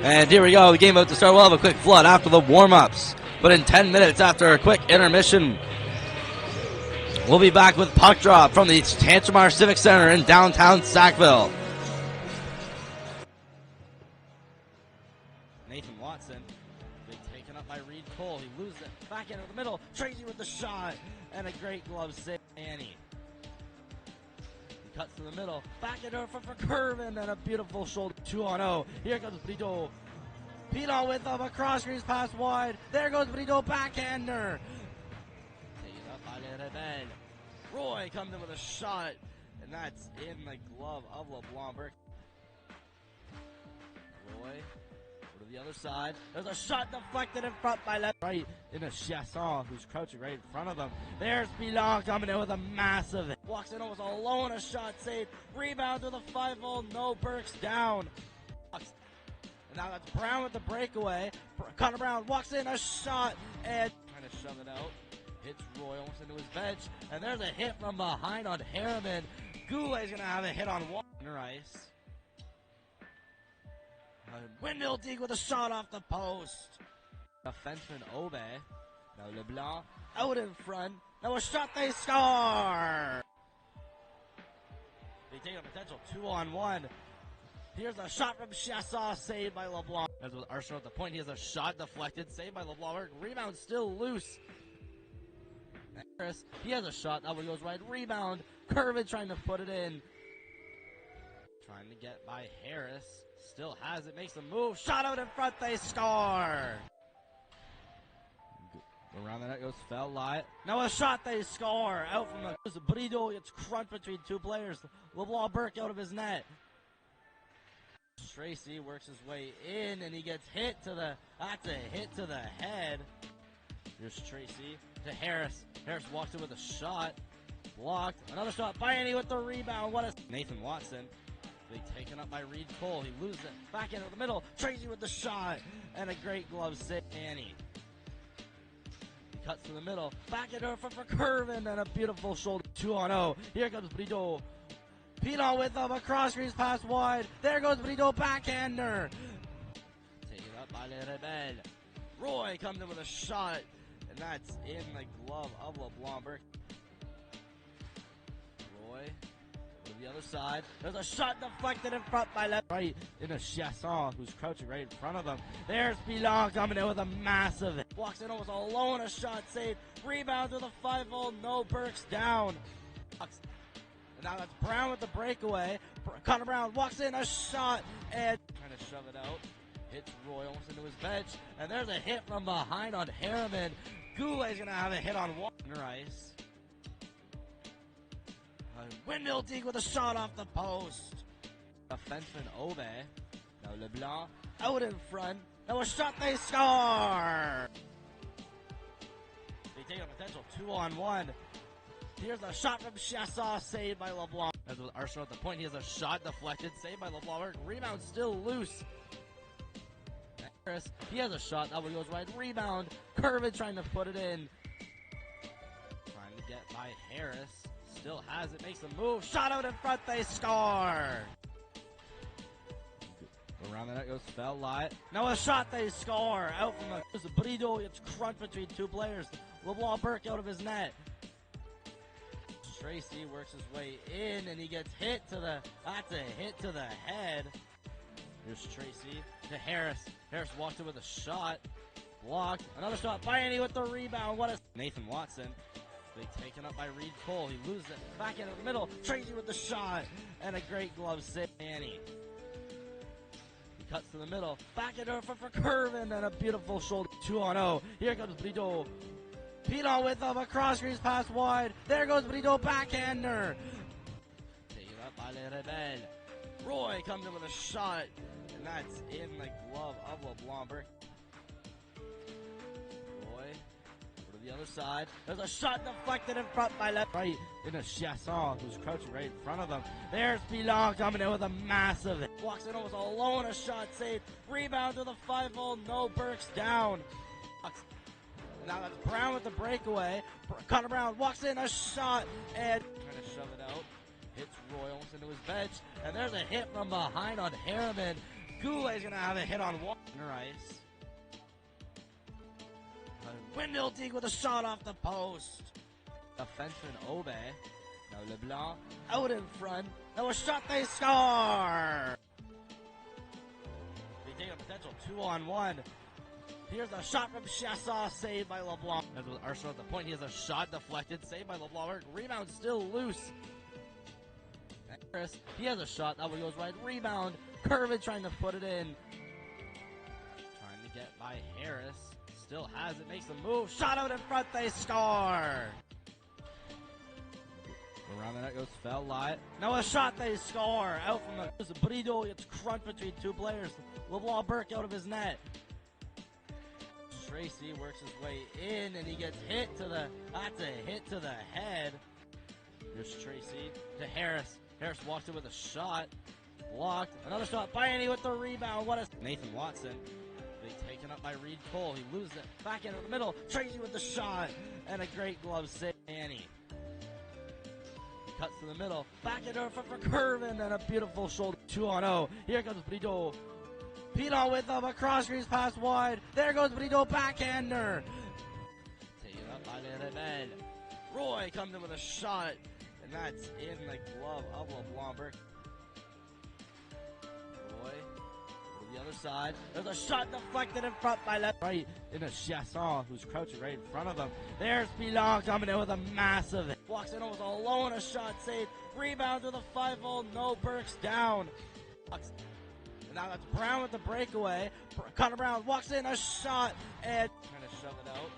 And here we go, the game about to start. We'll have a quick flood after the warm-ups. But in 10 minutes after a quick intermission, we'll be back with puck drop from the Tantramar Civic Center in downtown Sackville. Nathan Watson, big taken up by Reed Cole. He loses it. Back into the middle. Tracy with the shot. And a great glove save. Annie. He cuts to the middle. Back into for Curvin. And a beautiful shoulder. 2-on-0. Here comes Brito. Pino with them. A cross screens pass wide. There goes Brito. Backhander. Taken up by Rebel. Roy comes in with a shot. And that's in the glove of LeBlanc Burke. Roy. To the other side. There's a shot deflected in front by left. Right into Chasson, who's crouching right in front of him. There's Pilon coming in with a massive hit. Walks in almost alone, a shot saved. Rebound to the 5-0. No, Burke's down. And now that's Brown with the breakaway. Connor Brown walks in, a shot, and trying to shove it out. Hits Roy almost into his bench. And there's a hit from behind on Harriman. Goulet's going to have a hit on Water Ice. Windmill Deeg with a shot off the post. Defenseman Obe. Now LeBlanc out in front. Now a shot, they score! They take a potential 2-on-1. Here's a shot from Chasson, saved by LeBlanc. As with Arsenal at the point, he has a shot deflected, saved by LeBlanc. Rebound still loose. Harris, he has a shot, that one goes right. Rebound, Curvin trying to put it in. Trying to get by Harris. Still has it, makes a move. Shot out in front, they score! Around the net goes Fell-Light. Now a shot, they score! Out from the Brito, it's crunch between two players. LeBlanc Burke out of his net. Tracy works his way in, and he gets hit to the, that's a hit to the head. Here's Tracy to Harris. Harris walks in with a shot. Blocked. Another shot by Annie with the rebound. What a Nathan Watson. They taken up by Reed Cole. He loses it. Back into the middle. Tracy with the shot. And a great glove save. Annie. He cuts to the middle. Back into for Curvin. And a beautiful shoulder. 2-on-0. Here comes Brito. Pino with them. A cross screens pass wide. There goes Brito. Backhander. Taken up by Rebel. Roy comes in with a shot. And that's in the glove of LeBlanc Burke. Roy. To the other side. There's a shot deflected in front by left. Right into Chasson, who's crouching right in front of him. There's Pilon coming in with a massive hit. Walks in almost alone, a shot saved. Rebound to the 5-0. No, Burke's down. And now that's Brown with the breakaway. Connor Brown walks in, a shot, and trying to shove it out. Hits Roy almost into his bench. And there's a hit from behind on Harriman. Goulet's going to have a hit on Water Ice. Windmill Deeg with a shot off the post. Defenseman Obe. Now LeBlanc out in front. Now a shot, they score! They take a potential 2-on-1. Here's a shot from Chasson, saved by LeBlanc. As with Arsenal at the point, he has a shot deflected, saved by LeBlanc. Rebound still loose. Harris, he has a shot, that one goes right. Rebound, Curvin trying to put it in. Trying to get by Harris. Still has it, makes a move. Shot out in front, they score! Around the net goes Fell-Light. Now a shot, they score! Out from the Brito, it's crunch between two players. LeBlanc Burke out of his net. Tracy works his way in, and he gets hit to the, that's a hit to the head. Here's Tracy to Harris. Harris walks in with a shot. Blocked. Another shot by Annie with the rebound. What a Nathan Watson. They taken up by Reed Cole. He loses it. Back into the middle. Tracy with the shot. And a great glove save. Annie. He cuts to the middle. Back into for Curvin. And a beautiful shoulder. 2-on-0. Here comes Brito. Pino with them. A cross screens pass wide. There goes Brito. Backhander. Taken up by Rebel. Roy comes in with a shot. And that's in the glove of LeBlanc Burke. Roy. To the other side. There's a shot deflected in front by left. Right into Chasson, who's crouching right in front of him. There's Pilon coming in with a massive hit. Walks in almost alone, a shot saved. Rebound to the 5-0. No, Burke's down. And now that's Brown with the breakaway. Connor Brown walks in, a shot, and trying to shove it out. Hits Royals into his bench, and there's a hit from behind on Harriman. Goulet's gonna have a hit on Warner Ice. Windmill Teague with a shot off the post. Defenseman Obe. Now LeBlanc out in front. Now a shot, they score! They take a potential 2-on-1. Here's a shot from Chassaw, saved by LeBlanc. As with Arsenal at the point, he has a shot deflected, saved by LeBlanc. Rebound still loose. Harris, he has a shot, that one goes right. Rebound, Curvin trying to put it in. Trying to get by Harris. Still has it, makes a move. Shot out in front, they score! Around the net goes Fell Light. Now a shot, they score! Out from the Brido gets crunched between two players. LeBlanc Burke out of his net. Tracy works his way in and he gets hit to the, that's a hit to the head. Here's Tracy to Harris. Harris walks in with a shot. Blocked. Another shot by Annie with the rebound. What a Nathan Watson. They taken up by Reed Cole. He loses it. Back into the middle. Tracy with the shot. And a great glove save. Annie. He cuts to the middle. Back into it for Curvin. And a beautiful shoulder. 2-on-0. Here comes Brido. Pino with them. A cross screens pass wide. There goes Brido. Backhander. Taken up by Lerabel. Roy comes in with a shot. And that's in the glove of LeBlanc Burke. Roy, to the other side. There's a shot deflected in front by left. Right into Chasson, who's crouching right in front of him. There's Pilon coming in with a massive hit. Walks in almost alone, a shot saved. Rebound with a 5-0. No, Burke's down. And now that's Brown with the breakaway. Connor Brown walks in, a shot, and trying to shove it out.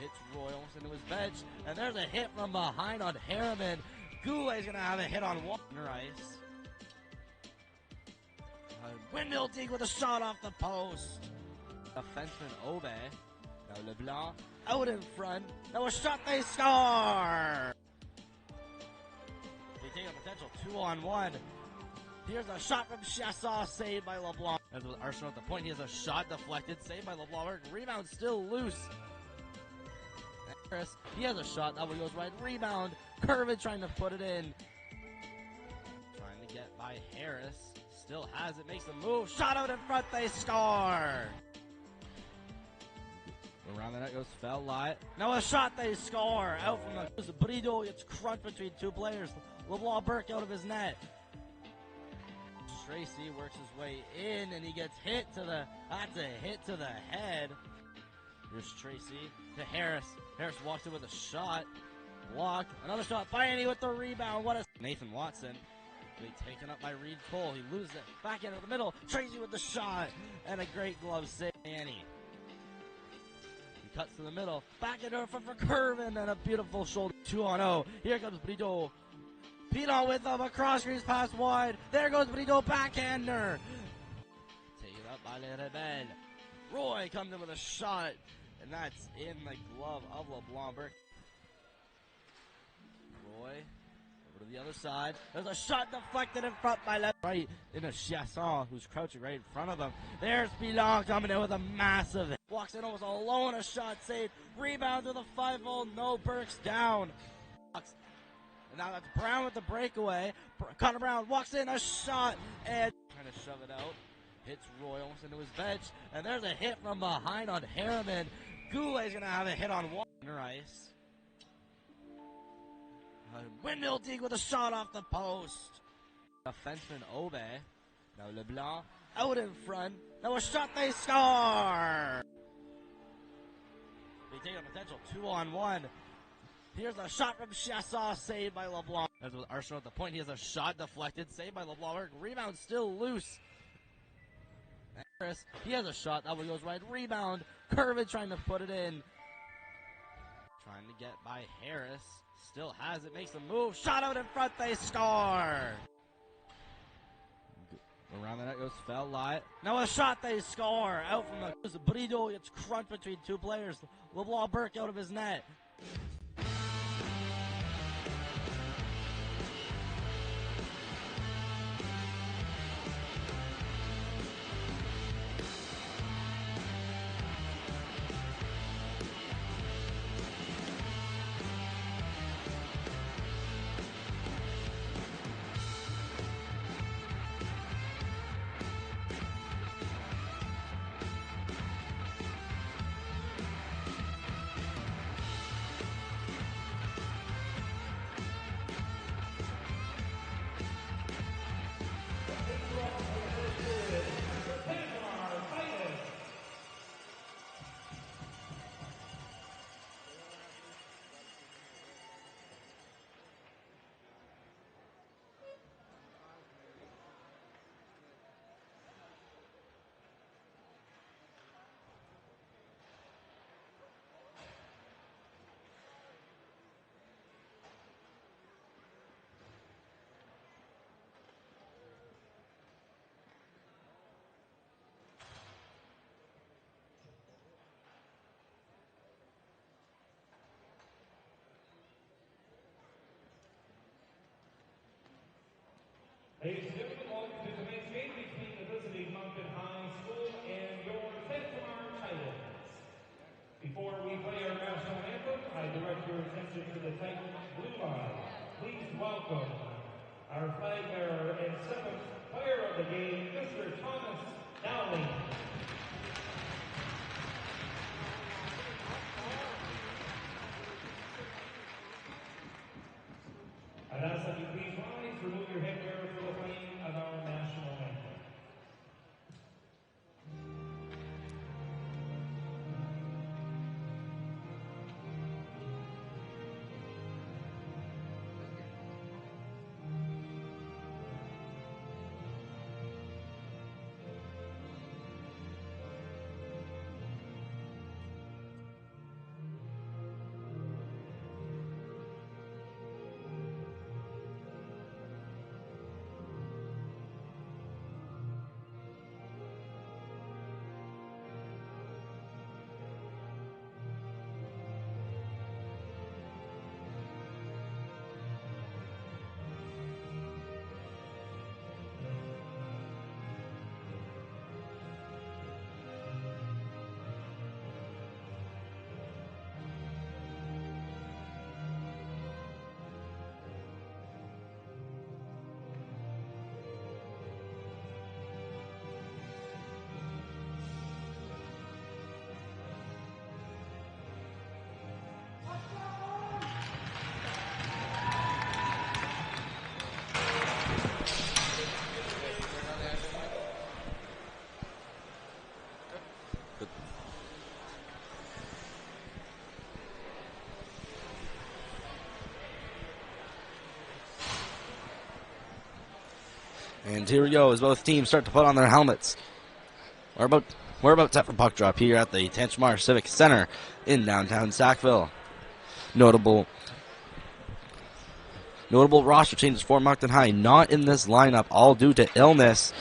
Hits Royals into his bench, and there's a hit from behind on Harriman. Goulet's gonna have a hit on Warner Ice. Windmill Teague with a shot off the post. Defenseman Obe. Now LeBlanc out in front. Now a shot, they score! They take a potential 2-on-1. Here's a shot from Chassaw, saved by LeBlanc. As with Arsenal at the point, he has a shot deflected, saved by LeBlanc. Rebound still loose. Harris, he has a shot, that one goes right. Rebound, Curvin trying to put it in. Trying to get by Harris. Still has it, makes a move. Shot out in front, they score! Around the net goes Fell Light. Now a shot, they score! Out from the Brido gets crunched between two players. LeBlanc Burke out of his net. Tracy works his way in and he gets hit to the, that's a hit to the head. Here's Tracy to Harris. Harris walks in with a shot. Blocked. Another shot by Annie with the rebound. What a Nathan Watson. They taken up by Reed Cole. He loses it. Back into the middle. Tracy with the shot. And a great glove save. Annie. He cuts to the middle. Back into it for Curvin. And a beautiful shoulder. 2-on-0. Here comes Brido. Pino with them. A cross screens pass wide. There goes Brido. Backhander. Taken up by Lerabel. Roy comes in with a shot, and that's in the glove of LeBlanc Burke. Roy, over to the other side. There's a shot deflected in front by left. Right into Chasson, who's crouching right in front of him. There's Pilon coming in with a massive hit. Walks in almost alone, a shot saved. Rebound with a 5-0. No, Burke's down. And now that's Brown with the breakaway. Connor Brown walks in, a shot, and trying to shove it out. Hits Royals into his bench, and there's a hit from behind on Harriman. Goulet's gonna have a hit on Warner Ice. Windmill Teague with a shot off the post. Defenseman Obe. Now LeBlanc out in front. Now a shot, they score! They take a potential 2-on-1. Here's a shot from Chassaw, saved by LeBlanc. As with Arsenal at the point, he has a shot deflected, saved by LeBlanc. Rebound still loose. Harris, he has a shot, that one goes right. Rebound, Curvin trying to put it in. Trying to get by Harris. Still has it, makes a move. Shot out in front, they score! Around the net goes Fell Light. Now a shot, they score! Out from the Brido gets crunched between two players. LeBlanc Burke out of his net. Ladies and gentlemen, welcome to tonight's game between the visiting Moncton High School and your Tensmar Titans. Before we play our national anthem, I direct your attention to the Titan blue line. Please welcome our flag bearer and seventh player of the game, Mr. Thomas Dowling. I'd ask that you please rise, remove your headwear for the playing of our national anthem. And here we go as both teams start to put on their helmets. We're about set for puck drop here at the Tensmar Civic Center in downtown Sackville. Notable roster changes for Moncton High, not in this lineup, all due to illness,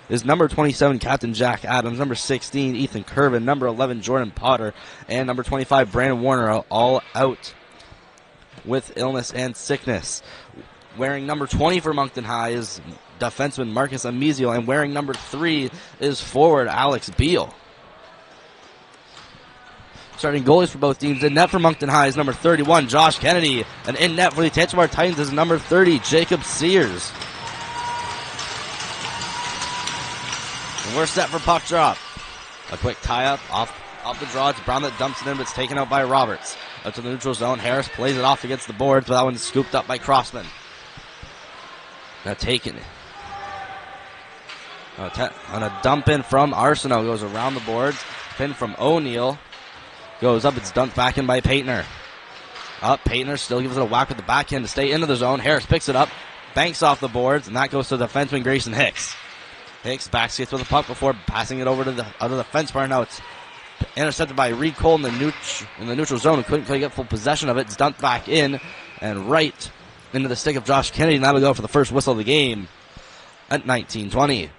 is number 27, Captain Jack Adams, number 16, Ethan Curvin, number 11, Jordan Potter, and number 25, Brandon Warner, all out with illness and sickness. Wearing number 20 for Moncton High is defenseman Marcus Amizio, and wearing number 3 is forward Alex Beal. Starting goalies for both teams. In net for Moncton High is number 31, Josh Kennedy. And in net for the Tensmar Titans is number 30, Jacob Sears. And we're set for puck drop. A quick tie-up off the draw. It's Brown that dumps it in, but it's taken out by Roberts. Out to the neutral zone. Harris plays it off against the boards, but that one's scooped up by Crossman. Now taken. On a dump in from Arsenault, goes around the boards. Pin from O'Neill. Goes up, it's dunked back in by Paintner. Paintner still gives it a whack with the backhand to stay into the zone. Harris picks it up, banks off the boards, and that goes to defenseman Grayson Hicks. Hicks backskates with the puck before passing it over to the other fence bar. Now it's intercepted by Reed Cole in the neutral zone, who couldn't quite get full possession of it. It's dumped back in and right into the stick of Josh Kennedy, and that'll go for the first whistle of the game at 19:20.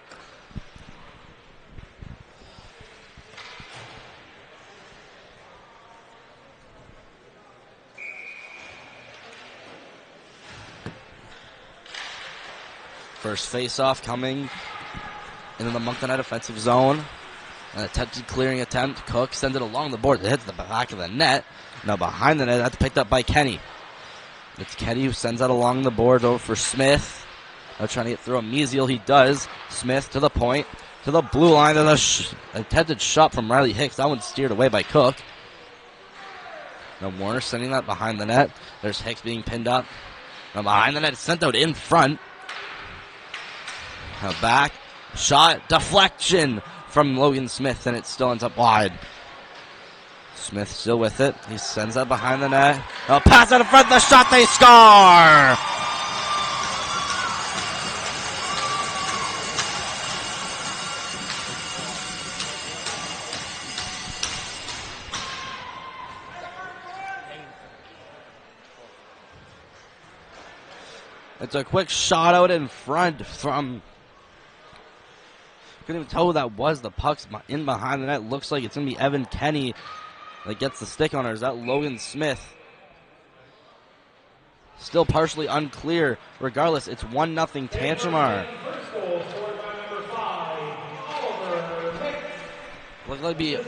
First face-off coming into the Moncton High defensive zone. An attempted clearing attempt. Cook sends it along the board. It hits the back of the net. Now behind the net, that's picked up by Kenny. It's Kenny who sends that along the board over for Smith. Now trying to get through a Measiel. He does. Smith to the point. To the blue line. There's an attempted shot from Riley Hicks. That one's steered away by Cook. Now Warner sending that behind the net. There's Hicks being pinned up. Now behind the net, it's sent out in front. Now back. Shot. Deflection from Logan Smith, and it still ends up wide. Smith still with it. He sends that behind the net. A pass out in front. The shot. They score! It's a quick shot out in front from... Couldn't even tell who that was. The puck's in behind the net. Looks like it's going to be Evan Kenny that gets the stick on her. Is that Logan Smith? still partially unclear. Regardless, it's 1-0 Tantramar. First goal scored by number 5, Oliver Hicks. Looks like it'd be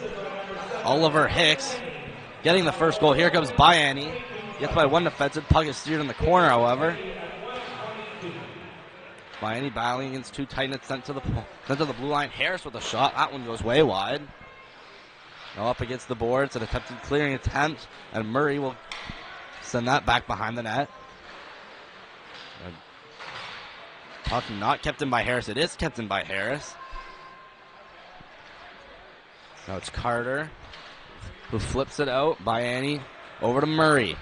Oliver Hicks getting the first goal. Here comes Bayani. Gets by one defensive. Puck is steered in the corner, however. Bayani battling against two tight ends, sent to the blue line. Harris with a shot. That one goes way wide. Now up against the boards. An attempted clearing attempt. And Murray will send that back behind the net. Puck not kept in by Harris. It is kept in by Harris. Now it's Carter who flips it out. Bayani over to Murray.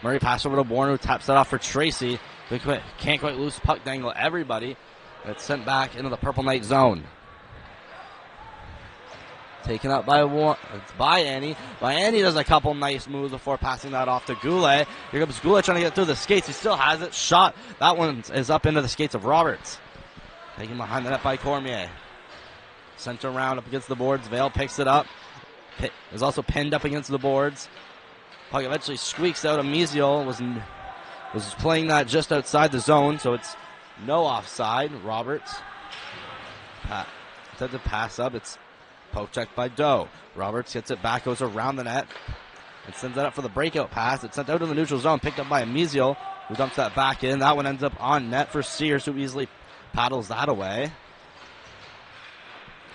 Murray pass over to Bourne, who taps that off for Tracy. They can't quite lose puck dangle everybody. It's sent back into the Purple Knight zone. Taken up by one. It's Bayani. Bayani does a couple nice moves before passing that off to Goulet. Here comes Goulet trying to get through the skates. He still has it. Shot. That one is up into the skates of Roberts. Taken behind the net by Cormier. Sent around up against the boards. Vale picks it up. Is also pinned up against the boards. Puck eventually squeaks out. Amiziel was playing that just outside the zone, so it's no offside. Roberts attempted to pass up. It's poke checked by Doe. Roberts gets it back, goes around the net, and sends that up for the breakout pass. It's sent out in the neutral zone, picked up by Amiziel, who dumps that back in. That one ends up on net for Sears, who easily paddles that away.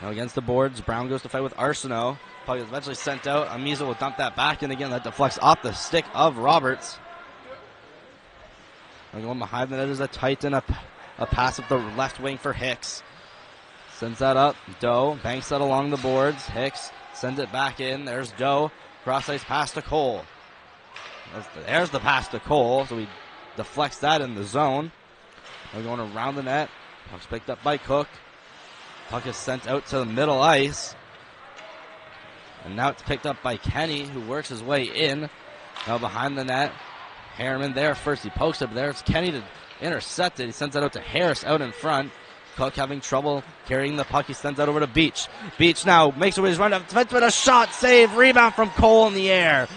Now against the boards, Brown goes to fight with Arsenault. Puck is eventually sent out. Amiziel will dump that back in again. That deflects off the stick of Roberts. And going behind the net is a Titan, a pass up the left wing for Hicks. Sends that up. Doe banks that along the boards. Hicks sends it back in. There's Doe. Cross ice pass to Cole. There's the pass to Cole. So he deflects that in the zone. We're going around the net. Puck's picked up by Cook. Puck is sent out to the middle ice. And now it's picked up by Kenny, who works his way in. Now behind the net. Harriman there first. He pokes up there. It's Kenny to intercept it. He sends that out to Harris out in front. Cook having trouble carrying the puck. He sends that over to Beach. Beach now makes away his run. Defenseman, a shot, save, rebound from Cole in the air.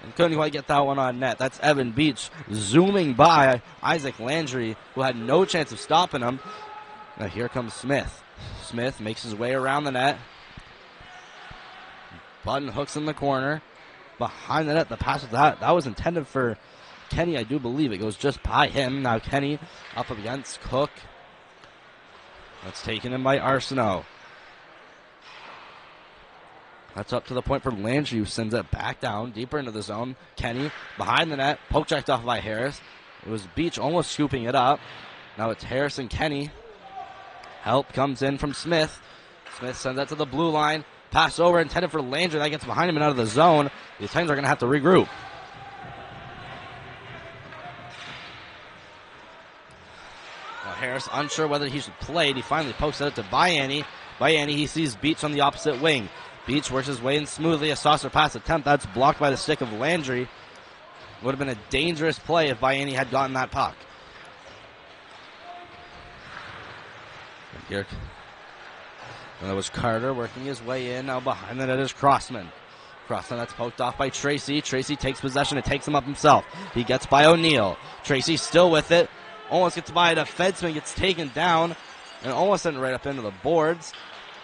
And couldn't quite get that one on net. That's Evan Beach zooming by Isaac Landry, who had no chance of stopping him. Now here comes Smith. Smith makes his way around the net. Button hooks in the corner. Behind the net, the pass was that was intended for Kenny, I do believe. It goes just by him. Now Kenny up against Cook. That's taken in by Arsenault. That's up to the point for Landry, who sends it back down, deeper into the zone. Kenny behind the net, poke checked off by Harris. It was Beach almost scooping it up. Now it's Harris and Kenny. Help comes in from Smith. Smith sends that to the blue line. Pass over, intended for Landry. That gets behind him and out of the zone. These Titans are going to have to regroup. Now Harris unsure whether he should play. He finally pokes it out to Bayani. Bayani, he sees Beach on the opposite wing. Beach works his way in smoothly. A saucer pass attempt. That's blocked by the stick of Landry. Would have been a dangerous play if Bayani had gotten that puck. Here. And that was Carter working his way in. Now behind the net is Crossman. Crossman, that's poked off by Tracy. Tracy takes possession and takes him up himself. He gets by O'Neill. Tracy still with it. Almost gets by a defenseman. Gets taken down. And almost sent right up into the boards.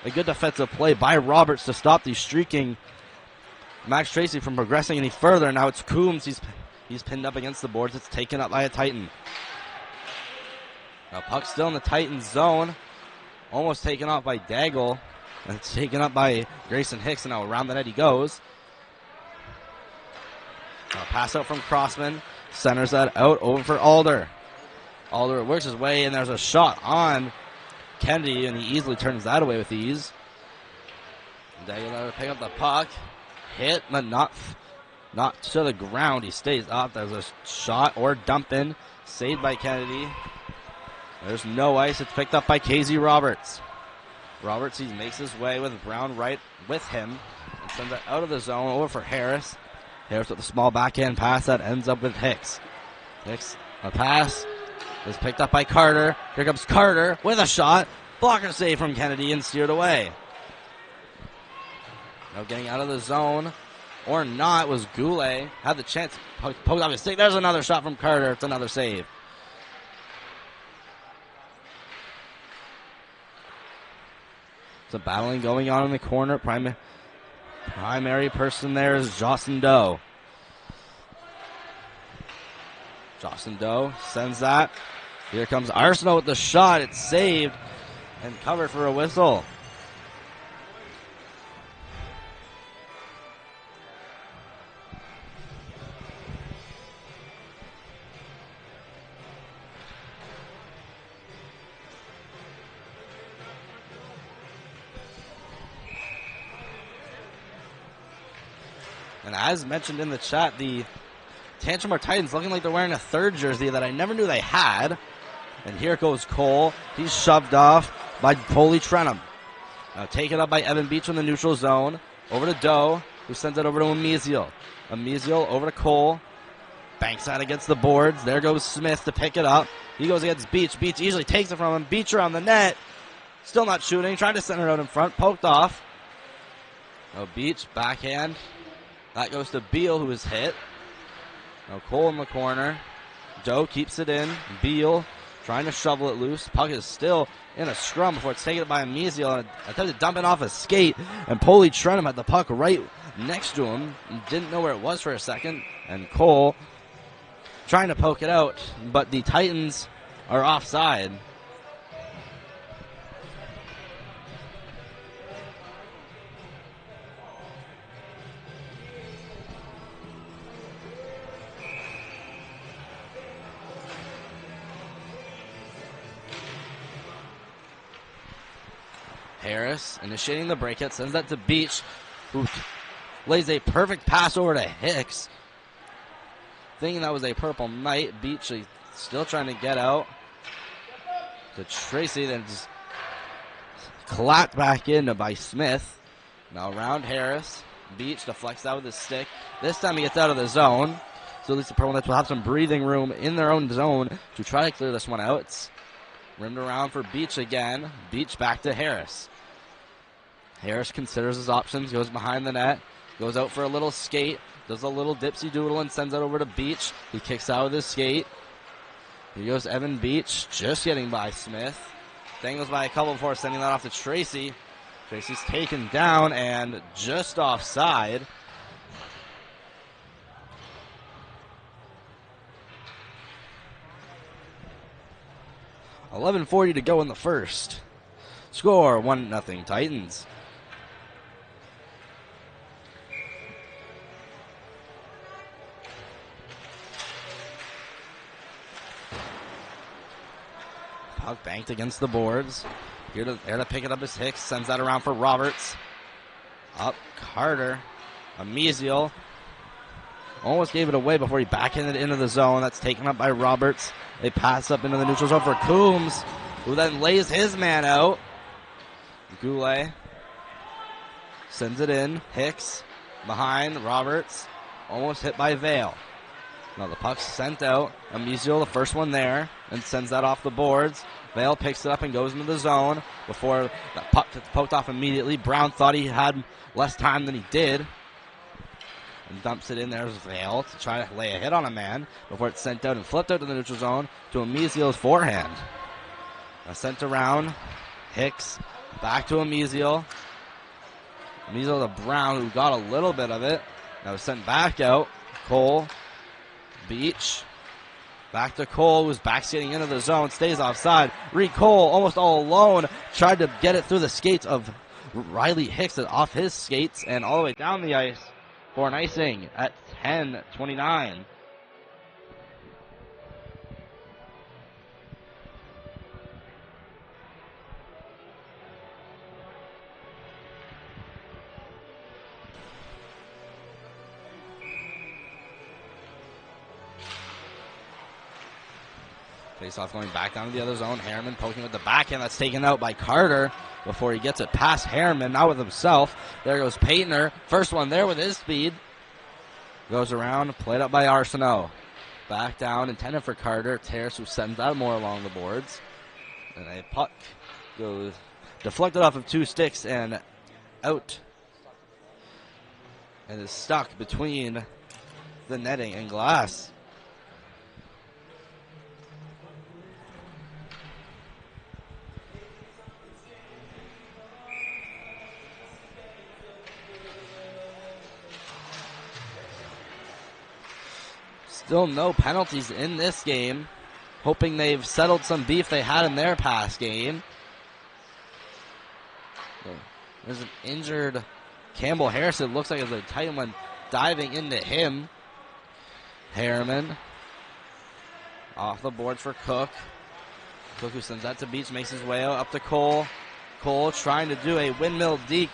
A good defensive play by Roberts to stop the streaking Max Tracy from progressing any further. Now it's Coombs. He's pinned up against the boards. It's taken up by a Titan. Now puck still in the Titan zone. Almost taken off by Daigle. And it's taken up by Grayson Hicks. And now around the net he goes. Now pass out from Crossman. Centers that out over for Alder. Alder works his way, and there's a shot on Kennedy, and he easily turns that away with ease. Daigle pick up the puck. Hit, but not to the ground. He stays up. There's a shot or dump in. Saved by Kennedy. There's no ice. It's picked up by KZ Roberts. Roberts, he makes his way with Brown right with him and sends it out of the zone over for Harris. Harris with the small backhand pass that ends up with Hicks. Hicks, a pass is picked up by Carter. Here comes Carter with a shot. Blocker save from Kennedy and steered away. Now getting out of the zone or not was Goulet. Had the chance, poked off his stick. There's another shot from Carter. It's another save. Some battling going on in the corner. Primary person there is Jocelyn Doe. Jocelyn Doe sends that. Here comes Arsenault with the shot. It's saved and covered for a whistle. And as mentioned in the chat, the Tantramar Titans looking like they're wearing a third jersey that I never knew they had. And here goes Cole. He's shoved off by Coley Trenham. Now taken up by Evan Beach in the neutral zone. Over to Doe, who sends it over to Amiziel. Amiziel over to Cole. Banks out against the boards. There goes Smith to pick it up. He goes against Beach. Beach easily takes it from him. Beach around the net. Still not shooting. Trying to send it out in front. Poked off. Now Beach, backhand. That goes to Beal, who is hit. Now Cole in the corner. Doe keeps it in. Beal trying to shovel it loose. Puck is still in a scrum before it's taken by Amiziel and attempted to dump it off a skate. And Polly Trenham had the puck right next to him. Didn't know where it was for a second. And Cole trying to poke it out, but the Titans are offside. Harris initiating the breakout, sends that to Beach, who lays a perfect pass over to Hicks. Thinking that was a purple knight. Beach still trying to get out to Tracy, then just clapped back in by Smith. Now around Harris. Beach deflects that with his stick. This time he gets out of the zone. So at least the Purple Knights will have some breathing room in their own zone to try to clear this one out. It's rimmed around for Beach again. Beach back to Harris. Harris considers his options, goes behind the net, goes out for a little skate, does a little dipsy doodle and sends it over to Beach. He kicks out with his skate. Here goes Evan Beach, just getting by Smith. Dangles by a couple before sending that off to Tracy. Tracy's taken down and just offside. .11:40 to go in the first. Score 1-0 Titans. Puck banked against the boards. Here to pick it up is Hicks. Sends that around for Roberts. Up Carter. Amiziel. Almost gave it away before he backhanded it into the zone. That's taken up by Roberts. They pass up into the neutral zone for Coombs, who then lays his man out. Goulet sends it in. Hicks behind Roberts. Almost hit by Vale. Now the puck's sent out. Amiziel, the first one there, and sends that off the boards. Vale picks it up and goes into the zone before that puck gets poked off immediately. Brown thought he had less time than he did. And dumps it in. There's Vale to try to lay a hit on a man before it's sent out and flipped out to the neutral zone to Amiziel's forehand. Sent around. Hicks back to Amiziel. Amiziel to Brown, who got a little bit of it. Now sent back out. Cole. Beach. Back to Cole, who's back skating into the zone. Stays offside. Reed Cole, almost all alone, tried to get it through the skates of Riley Hicks off his skates and all the way down the ice for an icing at 10:29. Face-off going back down to the other zone. Harriman poking with the backhand. That's taken out by Carter before he gets it past Harriman. Now with himself. There goes Paytner. First one there with his speed. Goes around. Played up by Arsenault. Back down. Intended for Carter. Terrace, who sends that more along the boards. And a puck goes deflected off of two sticks and out. and is stuck between the netting and glass. Still no penalties in this game. Hoping they've settled some beef they had in their past game. There's an injured Campbell Harrison. Looks like it's a tight one diving into him. Harriman off the boards for Cook. Cook, who sends that to Beach, makes his way up to Cole. Cole trying to do a windmill deke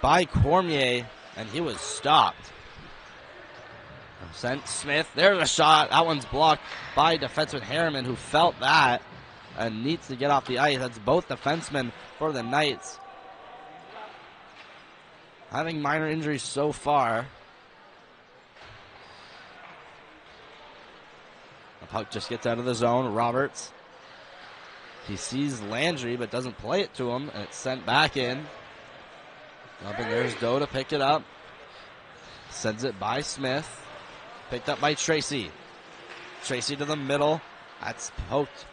by Cormier, and he was stopped. Sent Smith. There's a shot. That one's blocked by defenseman Harriman, who felt that and needs to get off the ice. That's both defensemen for the Knights, having minor injuries so far. The puck just gets out of the zone. Roberts. He sees Landry but doesn't play it to him, and it's sent back in. Up and there's Doe to pick it up. Sends it by Smith. Picked up by Tracy. Tracy to the middle. That's poked.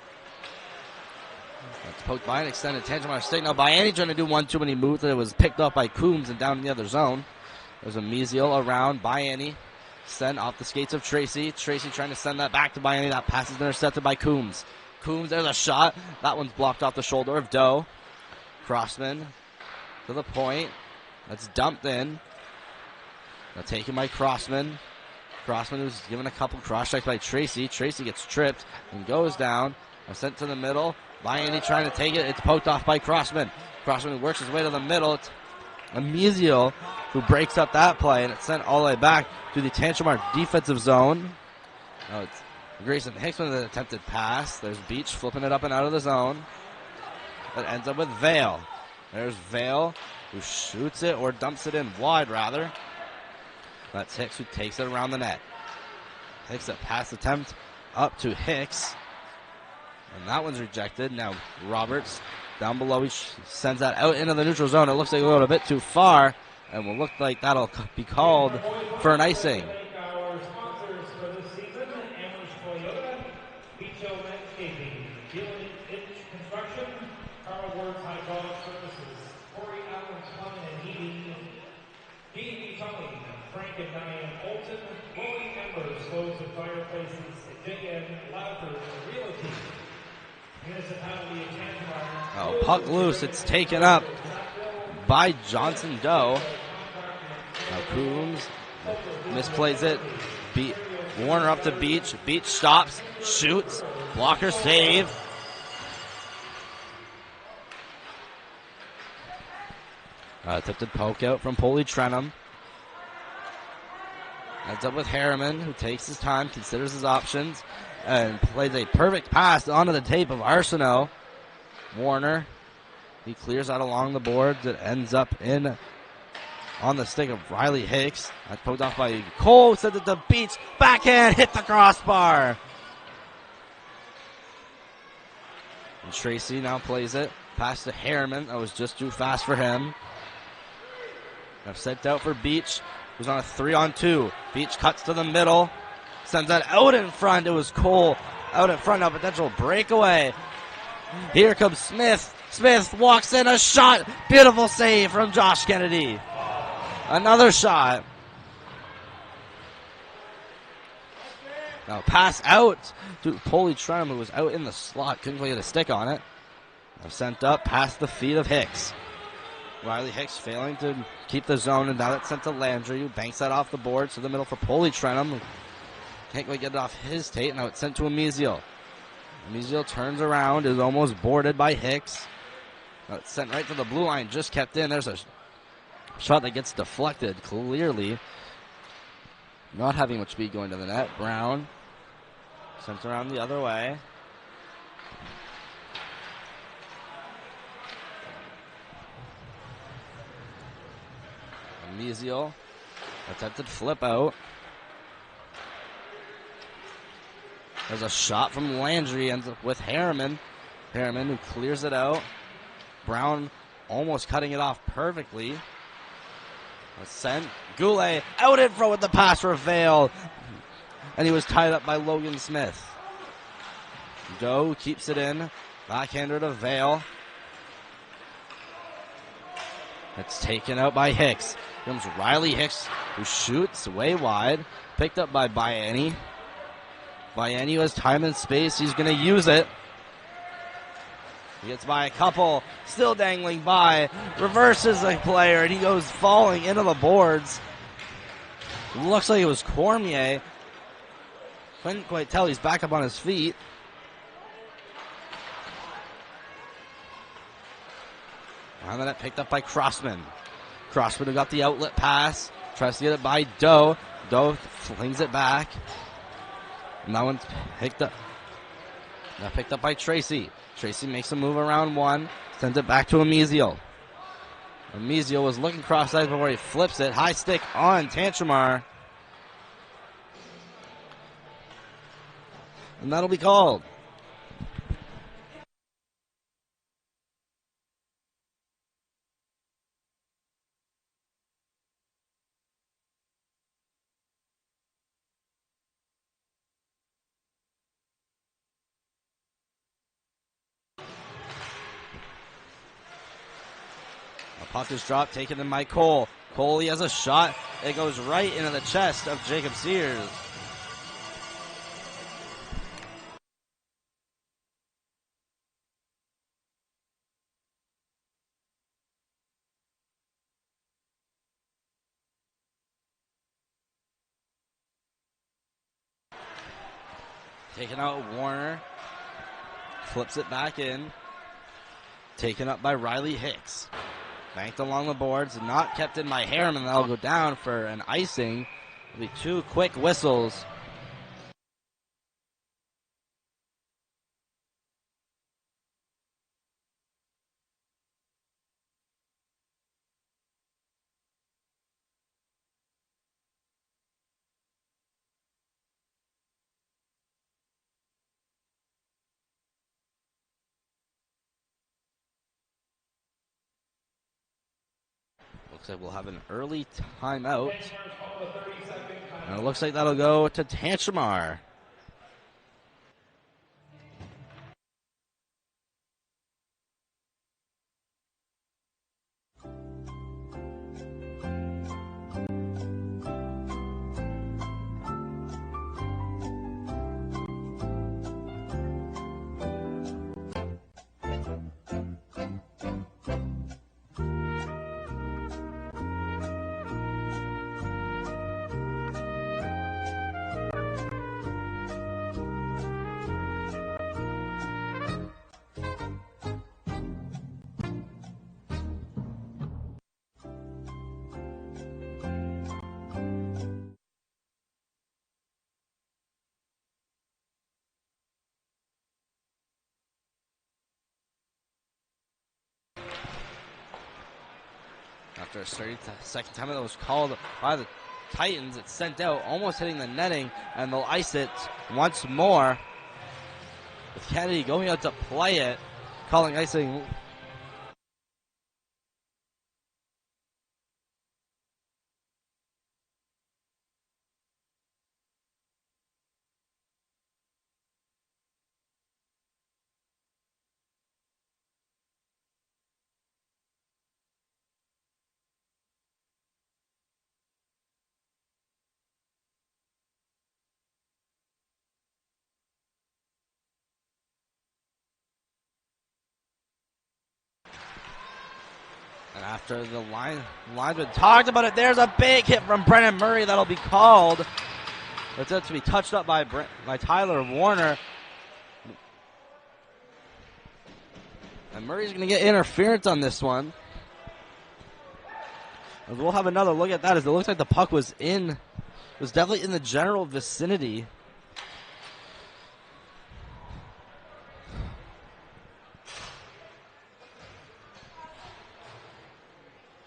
That's poked by an extended tangent on a stick. Now Biani trying to do one too many moves, and it was picked up by Coombs and down in the other zone. There's a Meziel around. Biani sent off the skates of Tracy. Tracy trying to send that back to Biani. That pass is intercepted by Coombs. Coombs, there's a shot. That one's blocked off the shoulder of Doe. Crossman to the point. That's dumped in. Now taken by Crossman. Crossman was given a couple cross checks by Tracy. Tracy gets tripped and goes down. Sent to the middle. Biani trying to take it. It's poked off by Crossman. Crossman works his way to the middle. It's Amizio who breaks up that play, and it's sent all the way back to the Tantramar defensive zone. Now it's Grayson Hickman with an attempted pass. There's Beach flipping it up and out of the zone. It ends up with Vale. There's Vale who shoots it or dumps it in wide, rather. That's Hicks who takes it around the net. Hicks, a pass attempt up to Hicks. And that one's rejected. Now Roberts down below. He sends that out into the neutral zone. It looks like a little bit too far. And will look like that'll be called for an icing. Our sponsors for this season, Amherst Toyota, Beach Landscaping, Dealing Construction, Carl Ward's Hydraulic Services, Corey Allen Plumbing and Heating, D.B. Tully, Frank and Diane Olson, Rolling Embers, Stoves and Fireplaces, J.N. Louder, Realty, Municipality of Tantramar. Oh, puck loose. It's taken up by Johnson Doe. Now Coombs misplays it. Warner up to Beach. Beach stops, shoots, blocker save. Attempted poke out from Polly Trenum. Ends up with Harriman, who takes his time, considers his options, and plays a perfect pass onto the tape of Arsenault. Warner, he clears out along the boards. It ends up in on the stick of Riley Hicks. That's poked off by Cole. Sends it to Beach. Backhand, hit the crossbar. And Tracy now plays it. Pass to Harriman. That was just too fast for him. Now sent out for Beach, who's on a 3-on-2. Beach cuts to the middle. Sends that out in front. It was Cole out in front. Now potential breakaway. Here comes Smith. Smith walks in, a shot. Beautiful save from Josh Kennedy. Another shot. Now pass out to Polly Trenum, who was out in the slot. Couldn't quite get a stick on it. Now sent up past the feet of Hicks. Riley Hicks failing to keep the zone, and now that's sent to Landry, who banks that off the board to the middle for Polly Trenum. Can't quite get it off his tape. Now it's sent to Amizio. Amizio turns around, is almost boarded by Hicks. Now it's sent right to the blue line, just kept in. There's a shot that gets deflected, clearly not having much speed going to the net. Brown sent around the other way. Amizio, attempted flip out. There's a shot from Landry, ends up with Harriman. Harriman, who clears it out. Brown almost cutting it off perfectly. Sent Goulet out in front with the pass for Vale. And he was tied up by Logan Smith. Doe keeps it in. Backhander to Vale. It's taken out by Hicks. Here comes Riley Hicks, who shoots way wide. Picked up by Bayani. Bayani has time and space. He's going to use it. He gets by a couple. Still dangling by. Reverses the player, and he goes falling into the boards. Looks like it was Cormier. Couldn't quite tell. He's back up on his feet. And then it picked up by Crossman. Crossman who got the outlet pass. Tries to get it by Doe. Doe flings it back. And that one's picked up. Now picked up by Tracy. Tracy makes a move around one. Sends it back to Amizio. Amizio was looking cross-eyed before he flips it. High stick on Tantramar. And that'll be called. The puck is dropped, taken in by Cole. Cole, he has a shot. It goes right into the chest of Jacob Sears. Taken out Warner. Flips it back in. Taken up by Riley Hicks. Banked along the boards. Not kept in by Harriman. That'll go down for an icing. It'll be 2 quick whistles. Looks like we'll have an early timeout. And it looks like that'll go to Tantramar. After a 30-second time that was called by the Titans, it's sent out, almost hitting the netting, and they'll ice it once more. With Kennedy going out to play it, calling icing. And after the linesman talked about it, there's a big hit from Brennan Murray that'll be called. It's to be touched up by Tyler Warner. And Murray's going to get interference on this one. And we'll have another look at that as it looks like the puck was definitely in the general vicinity.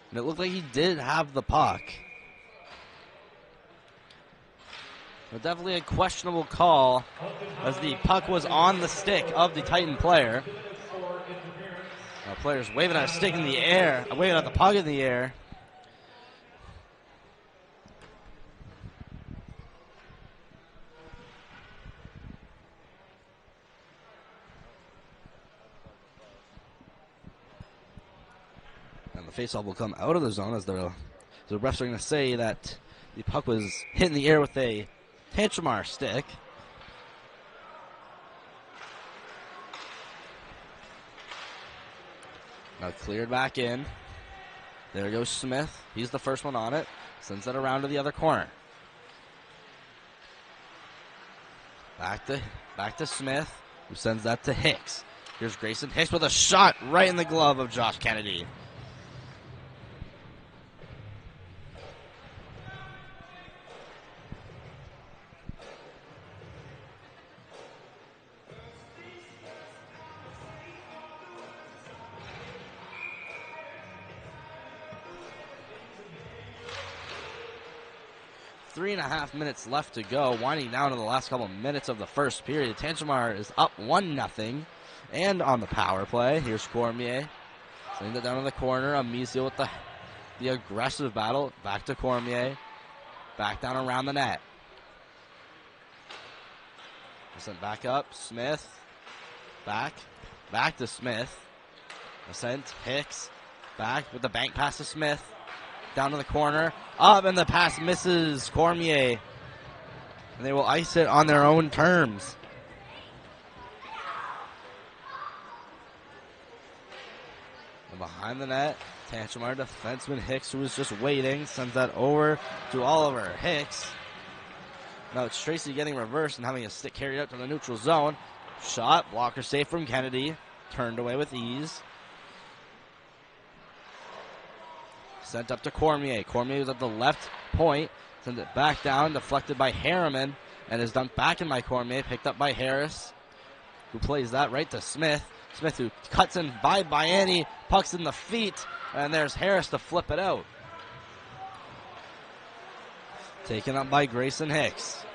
And it looked like he did have the puck. But definitely a questionable call as the puck was on the stick of the Titan player. Players waving at a stick in the air, waving at the puck in the air. The faceoff will come out of the zone as the refs are going to say that the puck was hit in the air with a Tantramar stick. Now cleared back in. There goes Smith. He's the first one on it. Sends it around to the other corner. Back to Smith, who sends that to Hicks. Here's Grayson Hicks with a shot right in the glove of Josh Kennedy. Three and a half minutes left to go, winding down to the last couple minutes of the first period. Tantramar is up 1-0, and on the power play, here's Cormier. Sending it down in the corner. Amicio with the aggressive battle. Back to Cormier. Back down around the net. Sent back up. Smith. Back to Smith. Sent Hicks. Back with the bank pass to Smith. Down to the corner. Up, and the pass misses Cormier. And they will ice it on their own terms. And behind the net, Tantramar defenseman Hicks, who was just waiting, sends that over to Oliver Hicks. Now it's Tracy getting reversed and having a stick carried out to the neutral zone. Shot, blocker safe from Kennedy. Turned away with ease. Sent up to Cormier. Cormier was at the left point. Sends it back down, deflected by Harriman, and is dumped back in by Cormier, picked up by Harris, who plays that right to Smith. Smith, who cuts in by Biani, pucks in the feet, and there's Harris to flip it out. Taken up by Grayson Hicks.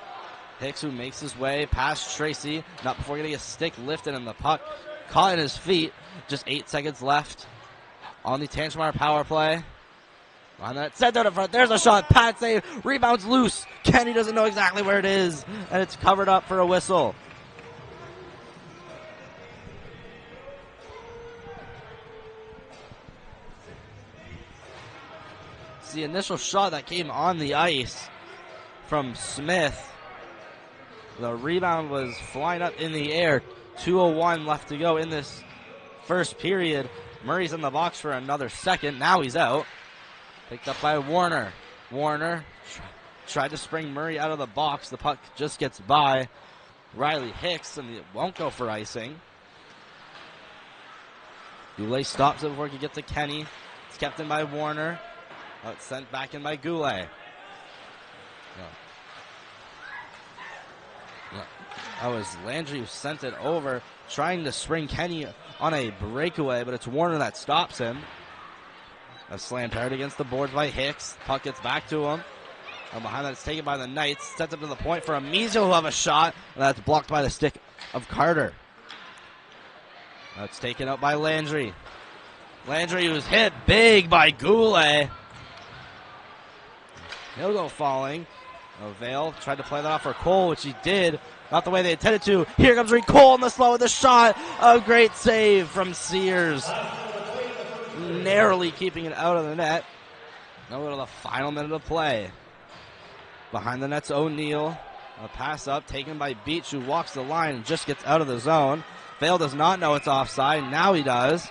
Hicks, who makes his way past Tracy, not before getting a stick lifted, and the puck caught in his feet. Just 8 seconds left on the Tantramar power play. On that, sent out in front. There's a shot. Pad save. Rebounds loose. Kenny doesn't know exactly where it is, and it's covered up for a whistle. It's the initial shot that came on the ice from Smith. The rebound was flying up in the air. 2:01 left to go in this first period. Murray's in the box for another second. Now he's out. Picked up by Warner. Warner tried to spring Murray out of the box. The puck just gets by Riley Hicks, and it won't go for icing. Goulet stops it before it can get to Kenny. It's kept in by Warner. Oh, it's sent back in by Goulet. That was Landry who sent it over, trying to spring Kenny on a breakaway, but it's Warner that stops him. A slam hard against the boards by Hicks. Puck gets back to him. And behind that, it's taken by the Knights. Sets up to the point for Amizo, who have a shot. And that's blocked by the stick of Carter. That's taken out by Landry. Landry was hit big by Goulet. He'll go falling. Vale tried to play that off for Cole, which he did. Not the way they intended to. Here comes Reed Cole in the slow with the shot. A great save from Sears. Narrowly keeping it out of the net. Now go to the final minute of play. Behind the net's O'Neal. A pass up taken by Beach, who walks the line and just gets out of the zone. Vale does not know it's offside. Now he does.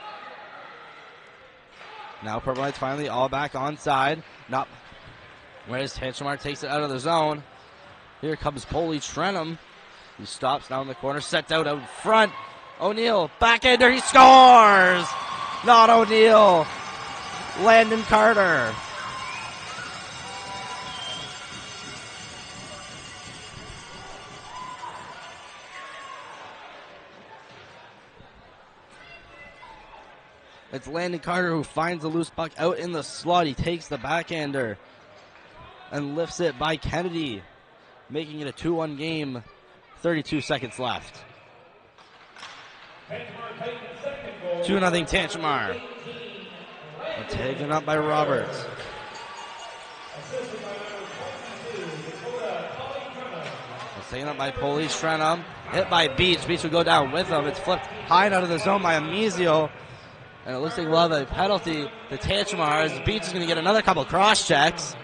Now Purple Knights finally all back onside. Not whereas Tantramar takes it out of the zone. Here comes Polly Trenum. He stops down the corner, sets out front. O'Neal, backhander, he scores! Not O'Neal. Landon Carter. It's Landon Carter who finds the loose puck out in the slot. He takes the backhander and lifts it by Kennedy, making it a 2-1 game. 32 seconds left. 2-0 Tantramar. Taken up by Roberts. It's taken up by Police Trenum. Hit by Beach. Beach will go down with him. It's flipped high and out of the zone by Amizio. And it looks like we'll have a penalty to Tantramars. Beach is going to get another couple cross checks.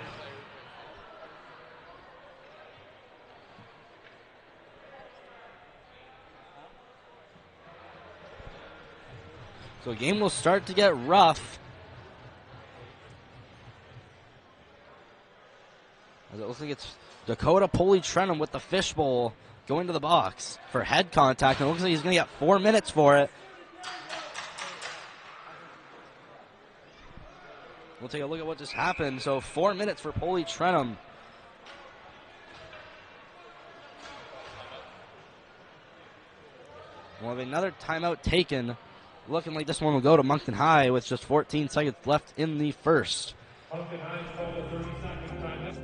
So the game will start to get rough. As it looks like it's Dakota Poley-Trenum with the fishbowl going to the box for head contact. And it looks like he's going to get 4 minutes for it. We'll take a look at what just happened. So 4 minutes for Poley-Trenum. We'll have another timeout taken. Looking like this one will go to Moncton High with just 14 seconds left in the first. Moncton High's called a 30-second timeout.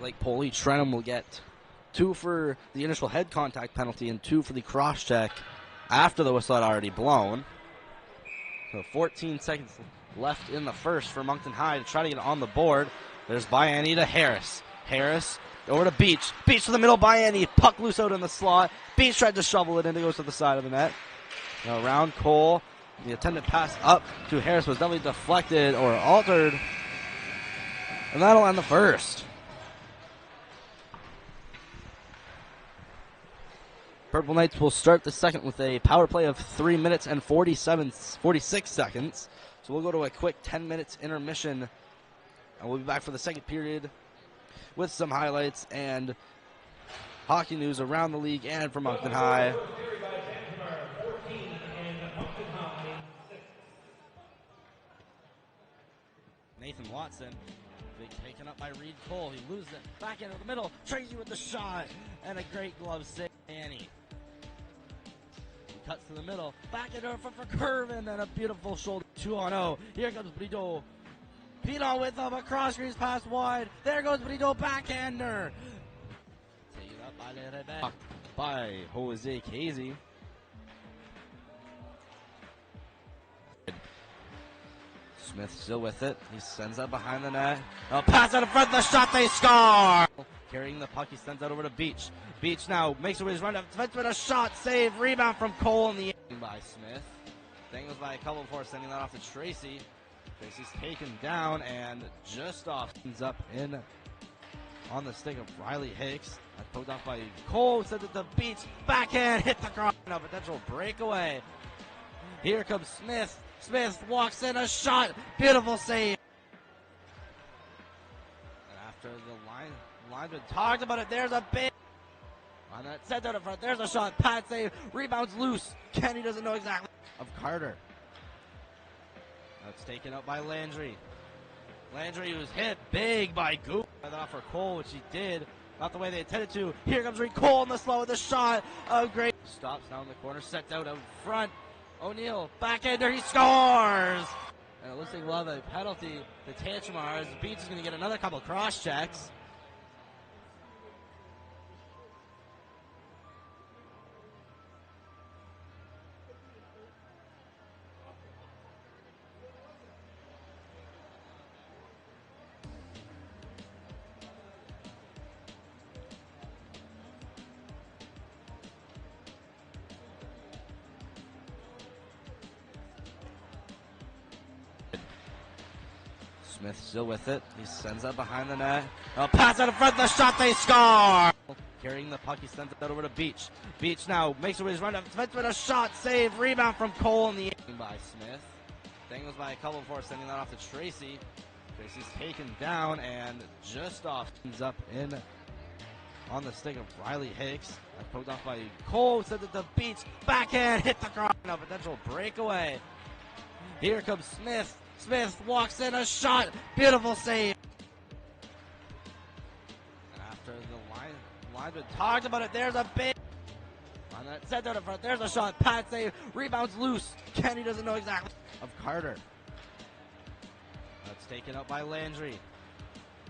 Like Poley-Trenum will get 2 for the initial head contact penalty and 2 for the cross check after the whistle had already blown. So 14 seconds left in the first for Moncton High to try to get on the board. There's Bayani to Harris. Harris over to Beach. Beach to the middle, Bayani. Puck loose out in the slot. Beach tried to shovel it in. It goes to the side of the net. Now around Cole. The attempted pass up to Harris was definitely deflected or altered. And that'll end the first. Purple Knights will start the second with a power play of 3 minutes and 46 seconds. So we'll go to a quick 10 minutes intermission. And we'll be back for the second period with some highlights and hockey news around the league and from Moncton High. Nathan Watson, big taken up by Reed Cole. He loses it back into the middle. Tracy with the shot and a great glove save. Annie. Cuts to the middle, back into front for Curvin, and a beautiful shoulder 2-on-0. Here comes Brito. Pino with him, a cross screens pass wide. There goes Brito, backhander. Take it up by Rebecca. By Jose Casey. Smith still with it. He sends that behind the net. A pass out in front of the shot, they score! Carrying the puck, he sends that over to Beach. Beach now makes away his run up. Defenseman, a shot, save, rebound from Cole in the end by Smith. Dangles by a couple before sending that off to Tracy. Tracy's taken down and just off. Ends up in on the stick of Riley Hicks. That's poked off by Cole. Sends it to Beach. Backhand, hit the cross. A potential breakaway. Here comes Smith. Smith walks in, a shot. Beautiful save. And after the lineman talked about it, there's a big on that set out in front. There's a shot. Pat save. Rebounds loose. Kenny doesn't know exactly. Of Carter. That's taken up by Landry. Landry was hit big by Goop. That off for Cole, which he did. Not the way they intended to. Here comes Reed Cole in the slow with a shot. Oh, great. Stops down the corner. Sets out front. O'Neal. Backhander. He scores. And it looks like we'll have a penalty to Tantramars. Beach is going to get another couple cross checks. Smith still with it. He sends that behind the net. A pass out in front of the shot, they score! Carrying the puck, he sends it over to Beach. Beach now makes away his run up. Defenseman, a shot, save, rebound from Cole in the end by Smith. Dangles by a couple before sending that off to Tracy. Tracy's taken down and just off. Ends up in on the stick of Riley Hicks. That's poked off by Cole. Sends it to Beach. Backhand, hit the cross. A potential breakaway. Here comes Smith. Smith walks in, a shot. Beautiful save. And after the Linesman talked about it. There's a big on that sent out in front. There's a shot. Pad save. Rebounds loose. Kenny doesn't know exactly. Of Carter. That's taken up by Landry.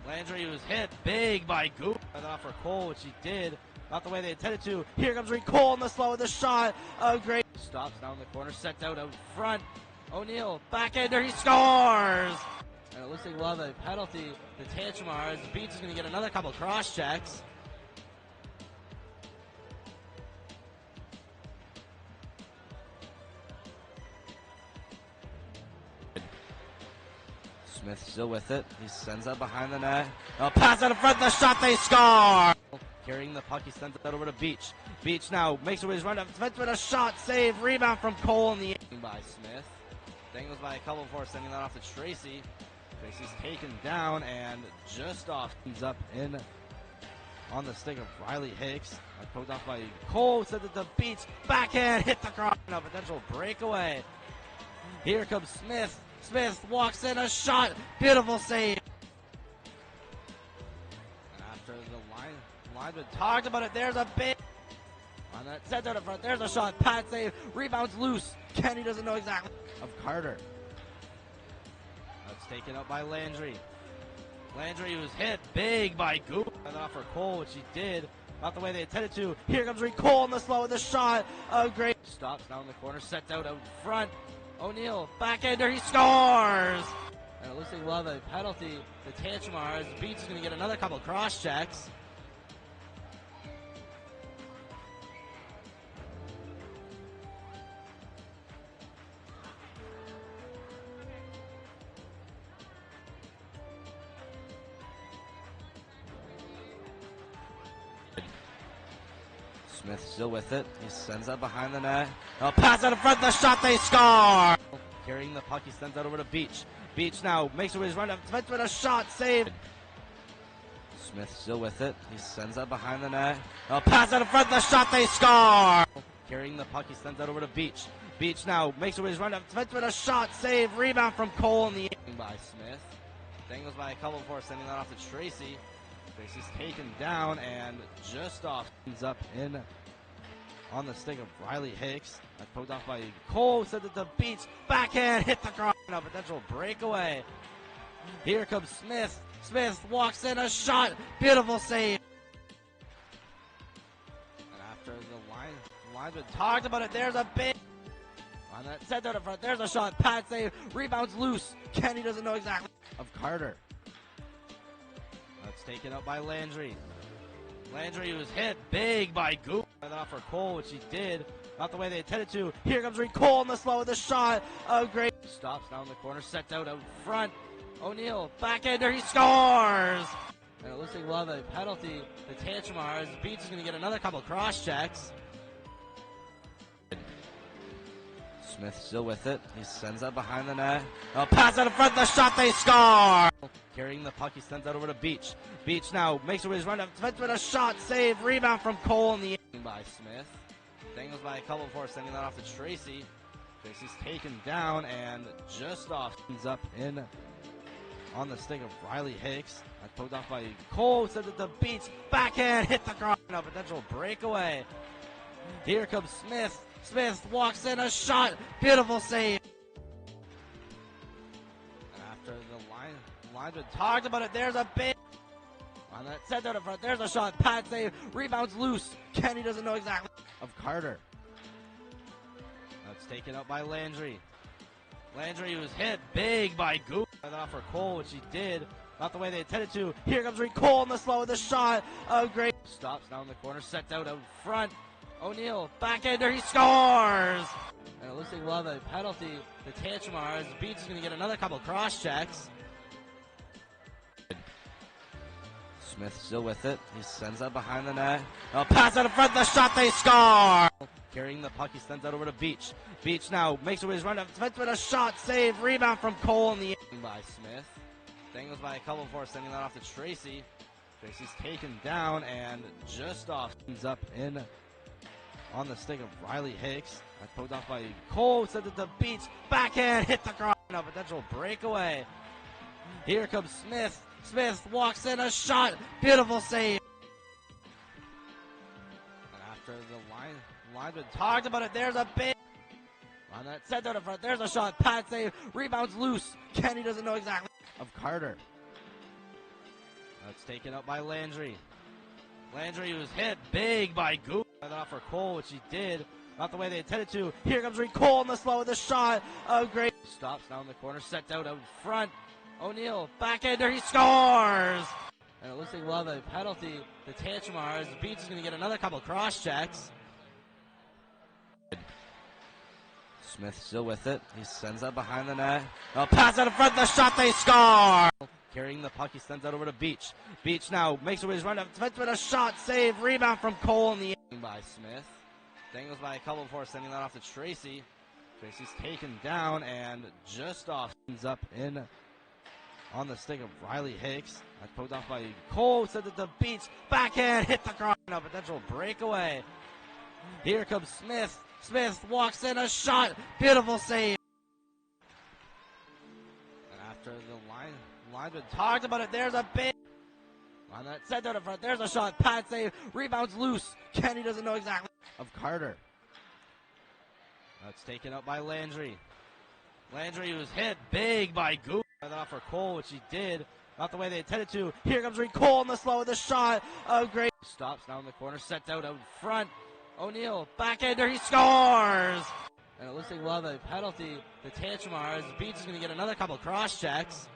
Landry was hit big by Goop. Off for Cole, which he did. Not the way they intended to. Here comes Reed Cole in the slow with the shot. A great stops down the corner. Sets out front. O'Neal backhander. He scores. And it looks like we'll have a penalty to Tantramar as Beats is going to get another couple cross checks. Smith still with it. He sends that behind the net. A pass out in front of the shot. They score. Carrying the puck, he sends it over to Beach. Beach now makes away his run. Smith with a shot. Save. Rebound from Cole in the by Smith. Dangles by a couple before sending that off to Tracy. Tracy's taken down and just off. He's up in on the stick of Riley Hicks. Poked off by Cole. Sends it to Beach. Backhand. Hit the cross. A potential breakaway. Here comes Smith. Smith walks in a shot. Beautiful save. And after the lineman talked about it, there's a big on that sent out in front. There's a shot. Pad save. Rebounds loose. Kenny doesn't know exactly. Of Carter. That's taken up by Landry. Landry was hit big by Goop. And off for Cole, which he did. Not the way they intended to. Here comes Reed Cole in the slow with the shot. A great stops down the corner. Sets out front. O'Neal, backhander, he scores! And it looks like we'll have a penalty to Tantramar as Beats is going to get another couple cross checks. Smith still with it. He sends that behind the net. A pass out in front of the shot. They score. Carrying the puck, he sends that over to Beach. Beach now makes away his run. Smith with a shot. Saved. Smith still with it. He sends that behind the net. A pass out in front of the shot. They score. Carrying the puck, he sends that over to Beach. Beach now makes away his run. Smith with a shot. Save. Rebound from Cole in the by Smith. Dangles by a couple before sending that off to Tracy. Tracy's taken down and just off. He's up in on the stick of Riley Hicks. Poked off by Cole. Sends it to Beach. Backhand. Hit the cross. A potential breakaway. Here comes Smith. Smith walks in a shot. Beautiful save. And after the lineman talked about it, there's a big on that sent out in front. There's a shot. Pad save. Rebounds loose. Kenny doesn't know exactly. Of Carter. That's taken up by Landry. Landry was hit big by Goop. Off for Cole, which he did. Not the way they intended to. Here comes Reed Cole in the slow with the shot. A great stops down the corner. Sets out front. O'Neal, backhander. He scores. And it looks like we'll have a penalty to Tantramar as Beats is going to get another couple cross checks. Smith still with it. He sends that behind the net. A pass out in front of the shot. They score. Carrying the puck, he sends that over to Beach. Beach now makes away his run. Smith with a shot. Save. Rebound from Cole in the by Smith. Dangles by a couple before sending that off to Tracy. Tracy's taken down and just off. He's up in on the stick of Riley Hicks. Poked off by Cole. Sends it to Beach. Backhand. Hit the cross. A potential breakaway. Here comes Smith. Smith walks in a shot. Beautiful save. And after the lineman talked about it, there's a big on that sent out in front. There's a shot. Pad save. Rebounds loose. Kenny doesn't know exactly. Of Carter. That's taken up by Landry. Landry was hit big by Goop. Off for Cole, which he did. Not the way they intended to. Here comes Reed Cole in the slow with the shot. A great stops down the corner. Sets out front. O'Neal, backhander. He scores. And it looks like we'll have a penalty to Tantramar as Beats is going to get another couple cross checks. Smith still with it. He sends that behind the net. A pass out in front of the shot. They score. Carrying the puck, he sends that over to Beach. Beach now makes away his run. Smith with a shot. Save. Rebound from Cole in the by Smith. Dangles by a couple before sending that off to Tracy. Tracy's taken down and just off. He's up in on the stick of Riley Hicks. Poked off by Cole. Sends it to Beach. Backhand. Hit the cross. A potential breakaway. Here comes Smith. Smith walks in a shot. Beautiful save. lineman talked about it. There's a big on that sent out in front. There's a shot. Pad save. Rebounds loose. Kenny doesn't know exactly. Of Carter. That's taken up by Landry. Landry was hit big by Goop. Off for Cole, which he did. Not the way they intended to. Here comes Reed Cole in the slow with a shot. Oh, great. Stops down the corner. Sets out in front. O'Neal. Backhander. He scores. And it looks like we'll have a penalty to Tantramar as Beach is going to get another couple cross checks. Smith still with it. He sends that behind the net. Oh, pass out in front. The shot. They score. Carrying the puck, he sends that over to Beach. Beach now makes away his run up. Defense with a shot, save, rebound from Cole in the end by Smith. Dangles by a couple before sending that off to Tracy. Tracy's taken down and just off. Ends up in on the stick of Riley Hicks. That's poked off by Cole. Sends it to Beach. Backhand, hit the cross. A potential breakaway. Here comes Smith. Smith walks in a shot. Beautiful save. And after the lineman talked about it. There's a big on that sent out in front. There's a shot. Pad save. Rebounds loose. Kenny doesn't know exactly. Of Carter. That's taken up by Landry. Landry was hit big by Goop. Off for Cole, which he did. Not the way they intended to. Here comes Reed Cole in the slow with a shot. Oh, great. Stops down the corner. Sets out in front. O'Neal. Backhander. He scores. And it looks like we'll have a penalty to Tantramar as Beach is going to get another couple cross checks.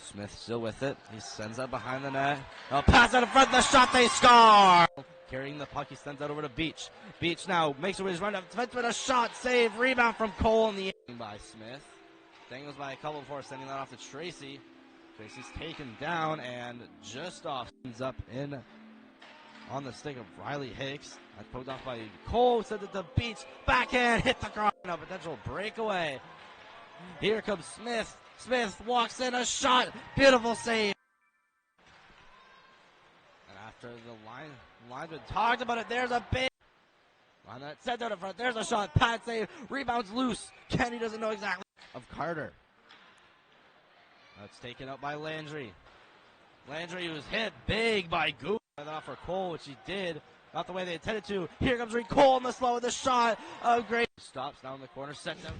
Smith still with it. He sends that behind the net. Oh, pass out in front. The shot. They score. Carrying the puck, he sends that over to Beach. Beach now makes away his run up. Defense with a shot, save, rebound from Cole in the end by Smith. Dangles by a couple before sending that off to Tracy. Tracy's taken down and just off. Ends up in on the stick of Riley Hicks. That's poked off by Cole. Sends it to Beach. Backhand, hit the cross. A potential breakaway. Here comes Smith. Smith walks in a shot. Beautiful save. And after the lineman talked about it. There's a big on that sent out in front. There's a shot. Pad save. Rebounds loose. Kenny doesn't know exactly. Of Carter. That's taken up by Landry. Landry was hit big by Goop. Off for Cole, which he did. Not the way they intended to. Here comes Reed Cole in the slow with a shot. Oh, great. Stops down the corner. Sets out.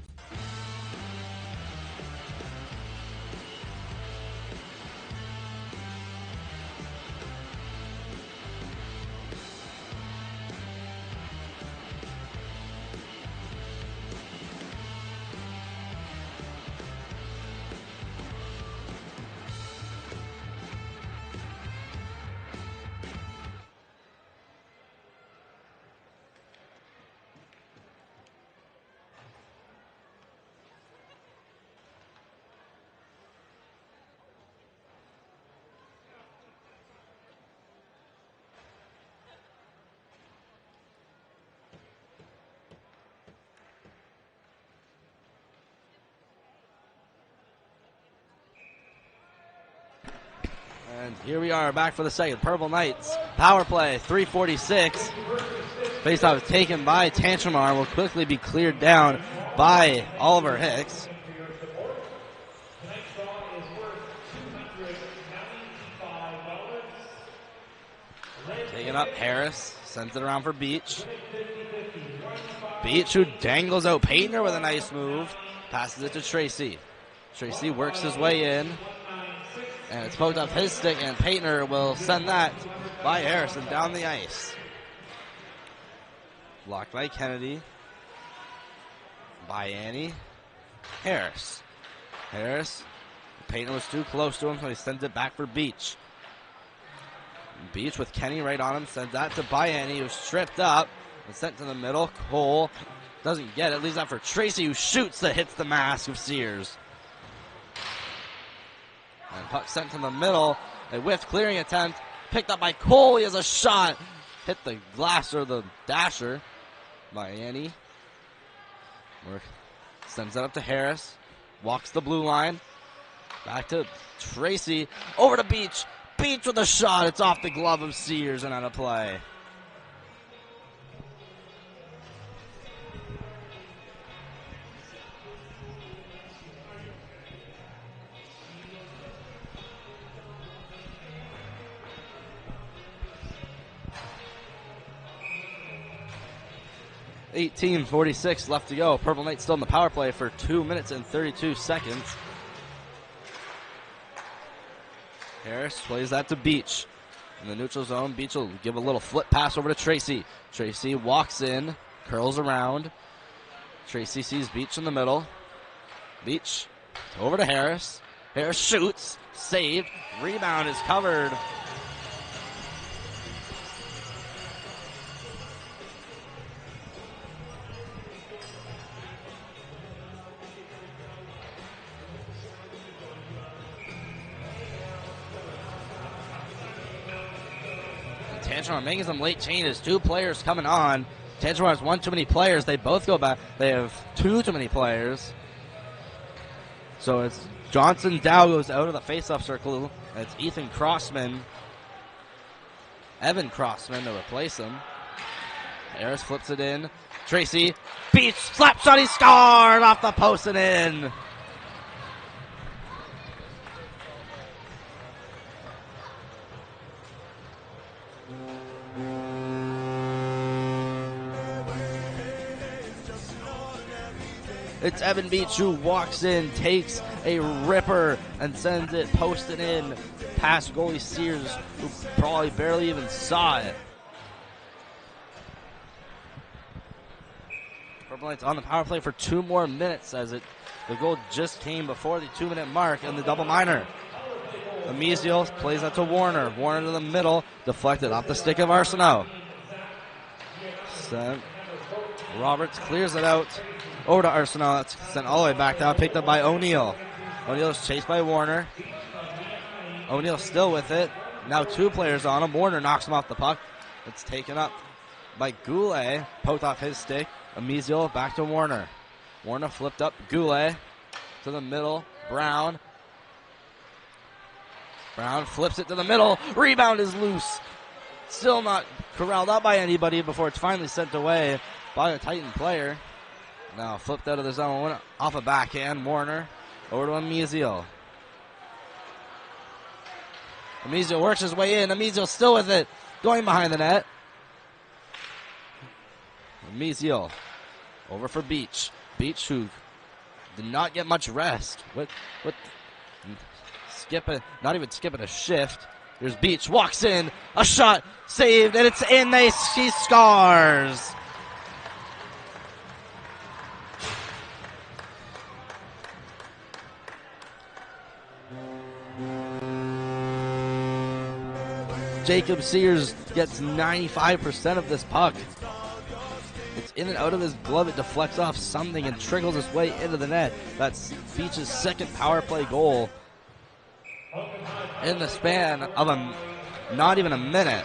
And here we are back for the second. Purple Knights power play, 3:46. Faceoff taken by Tantramar will quickly be cleared down by Oliver Hicks. Taking up Harris, sends it around for Beach. Beach, who dangles out Paytner with a nice move, passes it to Tracy. Tracy works his way in. And it's poked off his stick, and Paytner will send that by Harrison down the ice. Blocked by Kennedy. By Annie. Harris. Paytner was too close to him, so he sends it back for Beach. Beach with Kenny right on him, sends that to Bayani, who's stripped up and sent to the middle. Cole doesn't get it, leaves that for Tracy, who shoots that hits the mask of Sears. And puck sent to the middle. A whiff clearing attempt. Picked up by Cole. He has a shot. Hit the glass or the dasher by Annie. Sends it up to Harris. Walks the blue line. Back to Tracy. Over to Beach. Beach with a shot. It's off the glove of Sears and out of play. 18:46 left to go. Purple Knights still in the power play for 2 minutes and 32 seconds. Harris plays that to Beach. In the neutral zone, Beach will give a little flip pass over to Tracy. Tracy walks in, curls around. Tracy sees Beach in the middle. Beach over to Harris. Harris shoots, saved, rebound is covered. Tantrum making some late changes. 2 players coming on. Tantrum has 1 too many players. They both go back. They have 2 too many players. So it's Johnson Dow goes out of the face-off circle. It's Ethan Crossman, Evan Crossman to replace him. Harris flips it in. Tracy, Beach, slap shot, he scored off the post and in. It's Evan Beach who walks in, takes a ripper, and sends it posted in past goalie Sears, who probably barely even saw it. Purple Knights on the power play for 2 more minutes as the goal just came before the 2-minute mark in the double minor. Amiziel plays that to Warner. Warner to the middle, deflected off the stick of Arsenault. Roberts clears it out. Over to Arsenault. That's sent all the way back down. Picked up by O'Neal. O'Neal is chased by Warner. O'Neal still with it. Now 2 players on him. Warner knocks him off the puck. It's taken up by Goulet. Poked off his stick. Amiziel back to Warner. Warner flipped up. Goulet to the middle. Brown. Brown flips it to the middle. Rebound is loose. Still not corralled up by anybody before it's finally sent away by a Titan player. Now flipped out of the zone, off a backhand. Warner over to Amiziel. Amiziel works his way in. Amiziel still with it, going behind the net. Amiziel over for Beach. Beach, who did not get much rest. Not even skipping a shift. Here's Beach, walks in, a shot, saved, and it's in. She scores. Jacob Sears gets 95% of this puck. It's in and out of his glove. It deflects off something and trickles its way into the net. That's Beach's 2nd power play goal in the span of not even a minute.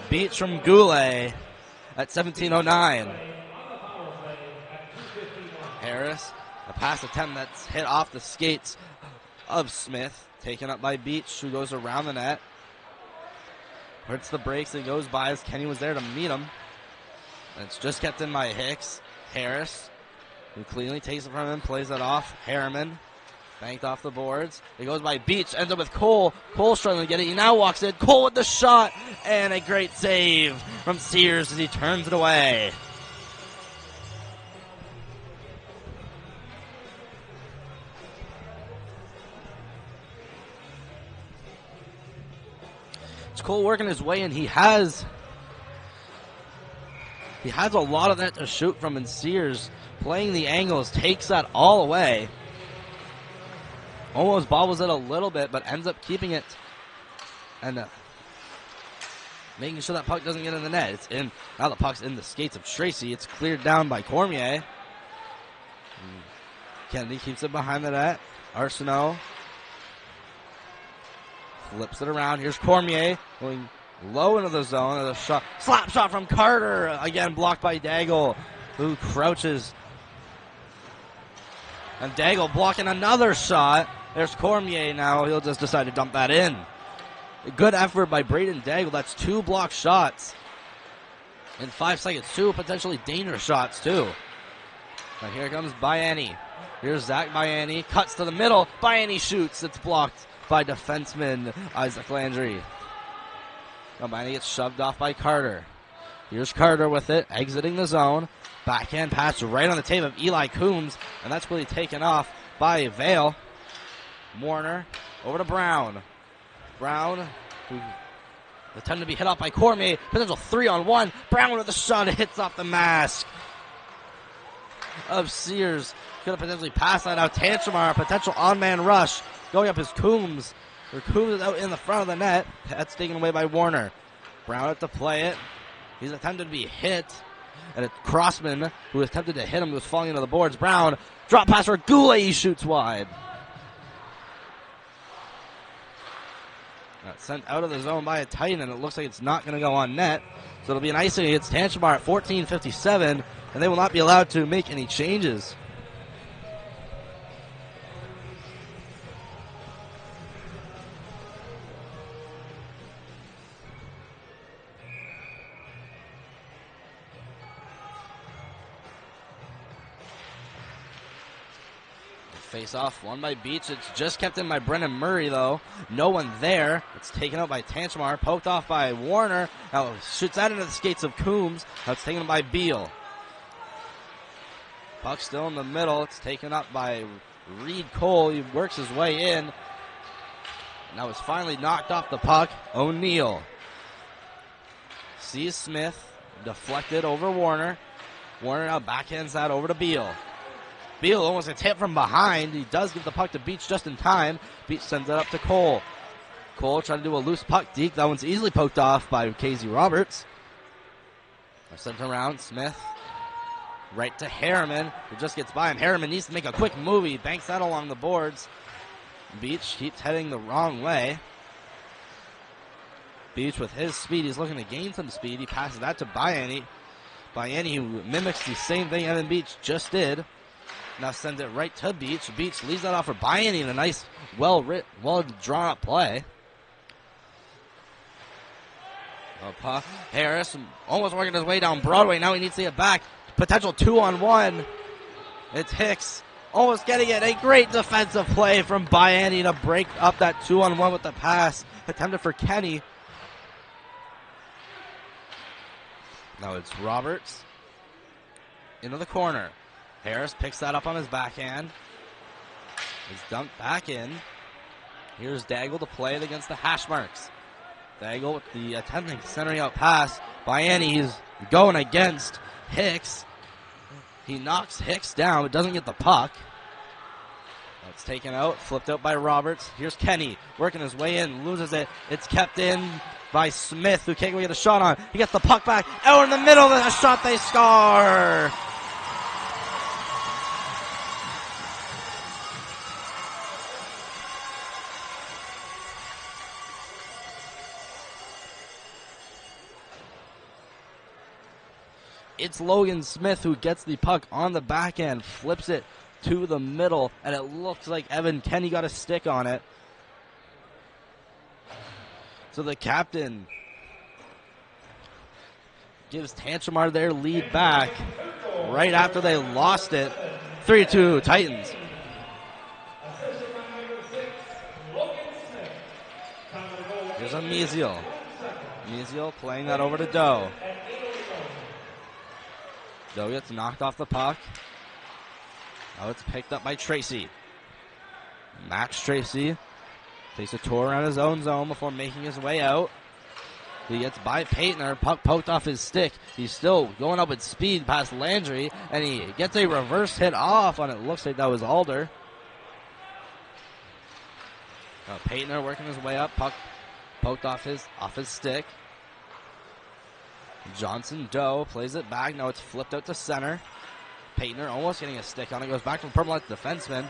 Beach from Goulet at 17:09. Harris. A pass attempt that's hit off the skates of Smith. Taken up by Beach, who goes around the net. Hurts the brakes and goes by as Kenny was there to meet him. And it's just kept in by Hicks. Harris, who cleanly takes it from him, plays it off. Harriman, banked off the boards. It goes by Beach, ends up with Cole. Cole struggling to get it. He now walks in. Cole with the shot, and a great save from Sears as he turns it away. Cole working his way in. He has a lot of that to shoot from, and Sears playing the angles takes that all away. Almost bobbles it a little bit, but ends up keeping it and making sure that puck doesn't get in the net. It's in. Now the puck's in the skates of Tracy. It's cleared down by Cormier. Kennedy keeps it behind the net. Arsenault flips it around. Here's Cormier going low into the zone. A shot, slap shot from Carter. Again blocked by Daigle, who crouches. And Daigle blocking another shot. There's Cormier now. He'll just decide to dump that in. A good effort by Braden Daigle. That's 2 blocked shots in 5 seconds. 2 potentially dangerous shots too. Now here comes Bayani. Here's Zach Bayani. Cuts to the middle. Bayani shoots. It's blocked by defenseman Isaac Landry. Hermione gets shoved off by Carter. Here's Carter with it, exiting the zone. Backhand pass right on the tape of Eli Coombs, and that's really taken off by Vale. Warner over to Brown. Brown, who attempted to be hit off by Cormier. Potential 3-on-1. Brown with the shot, hits off the mask of Sears. Could have potentially passed that out. Tantramar, potential on-man rush. Going up is Coombs. Coombs is out in the front of the net. That's taken away by Warner. Brown had to play it. He's attempted to be hit. And it's Crossman who attempted to hit him, who was falling into the boards. Brown, drop pass for Goulet. He shoots wide. Got sent out of the zone by a Titan, and it looks like it's not going to go on net. So it'll be an icing against Tantramar at 14:57, and they will not be allowed to make any changes. Face off, won by Beach. It's just kept in by Brennan Murray, though. No one there. It's taken out by Tantramar, poked off by Warner. Now shoots out into the skates of Coombs. Now it's taken by Beal. Puck still in the middle. It's taken up by Reed Cole. He works his way in. Now it's finally knocked off the puck. O'Neal sees Smith, deflected over Warner. Warner now backhands that over to Beal. Beal almost gets hit from behind. He does give the puck to Beach just in time. Beach sends it up to Cole. Cole trying to do a loose puck deke. That one's easily poked off by Casey Roberts. Sent around. Smith right to Harriman, who just gets by him. Harriman needs to make a quick move. He banks that along the boards. Beach keeps heading the wrong way. Beach with his speed. He's looking to gain some speed. He passes that to Bayani. Bayani, who mimics the same thing Evan Beach just did. Now sends it right to Beach. Beach leaves that off for Bayani in a nice, well drawn up play. Harris almost working his way down Broadway. Now he needs to get back. Potential 2-on-1. It's Hicks almost getting it. A great defensive play from Bayani to break up that 2-on-1 with the pass. Attempted for Kenny. Now it's Roberts into the corner. Harris picks that up on his backhand. It's dumped back in. Here's Daigle to play it against the hash marks. Daigle with the attempting centering out pass. Bayani is going against Hicks. He knocks Hicks down, but doesn't get the puck. That's taken out, flipped out by Roberts. Here's Kenny working his way in, loses it. It's kept in by Smith, who can't get a shot on. He gets the puck back out in the middle of the shot. They score. It's Logan Smith who gets the puck on the backhand, flips it to the middle, and it looks like Evan Kenny got a stick on it. So the captain gives Tantramar their lead back right after they lost it. 3-2 Titans. Here's a Meziel. Meziel playing that over to Doe. Doe gets knocked off the puck. Now it's picked up by Tracy. Max Tracy takes a tour around his own zone before making his way out. He gets by Paytner. Puck poked off his stick. He's still going up with speed past Landry, and he gets a reverse hit off on it. Looks like that was Alder. Now Paytner working his way up. Puck poked off his stick. Johnson Doe plays it back. Now it's flipped out to center. Paytner almost getting a stick on it. Goes back to the purple line defenseman.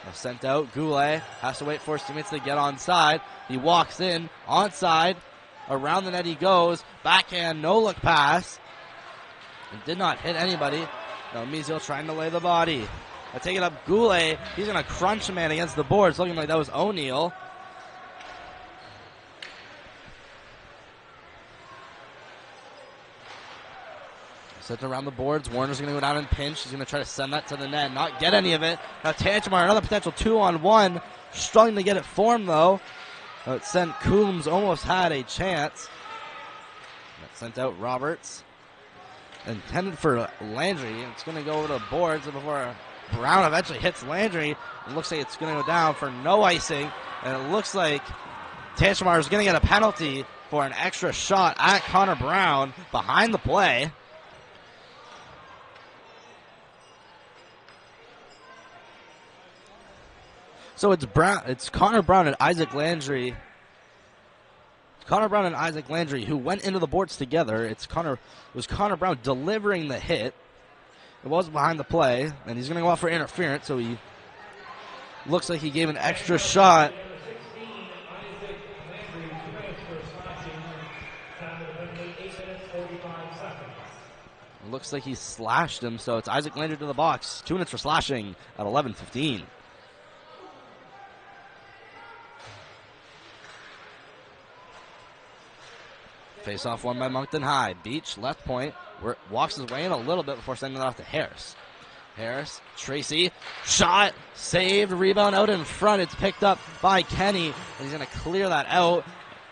Now sent out. Goulet has to wait for his teammates to get onside. He walks in. Onside. Around the net he goes. Backhand, no look pass. And did not hit anybody. Now Meziel trying to lay the body. Now taking up Goulet. He's going to crunch a man against the boards. Looking like that was O'Neal. Sets around the boards. Warner's going to go down and pinch. He's going to try to send that to the net. Not get any of it. Now Tantramar, another potential 2-on-1. Struggling to get it formed, though. It sent Coombs, almost had a chance. That sent out Roberts. Intended for Landry. It's going to go over the boards before Brown eventually hits Landry. It looks like it's going to go down for no icing. And it looks like Teichmeier is going to get a penalty for an extra shot at Connor Brown behind the play. So it's Connor Brown and Isaac Landry. Connor Brown and Isaac Landry who went into the boards together. It was Connor Brown delivering the hit. It was behind the play, and he's going to go out for interference, so he looks like he gave an extra shot. It looks like he slashed him, so it's Isaac Landry to the box. 2 minutes for slashing at 11:15. Face-off won by Moncton High. Beach, left point, walks his way in a little bit before sending it off to Harris. Harris, Tracy, shot, saved, rebound out in front. It's picked up by Kenny, and he's going to clear that out.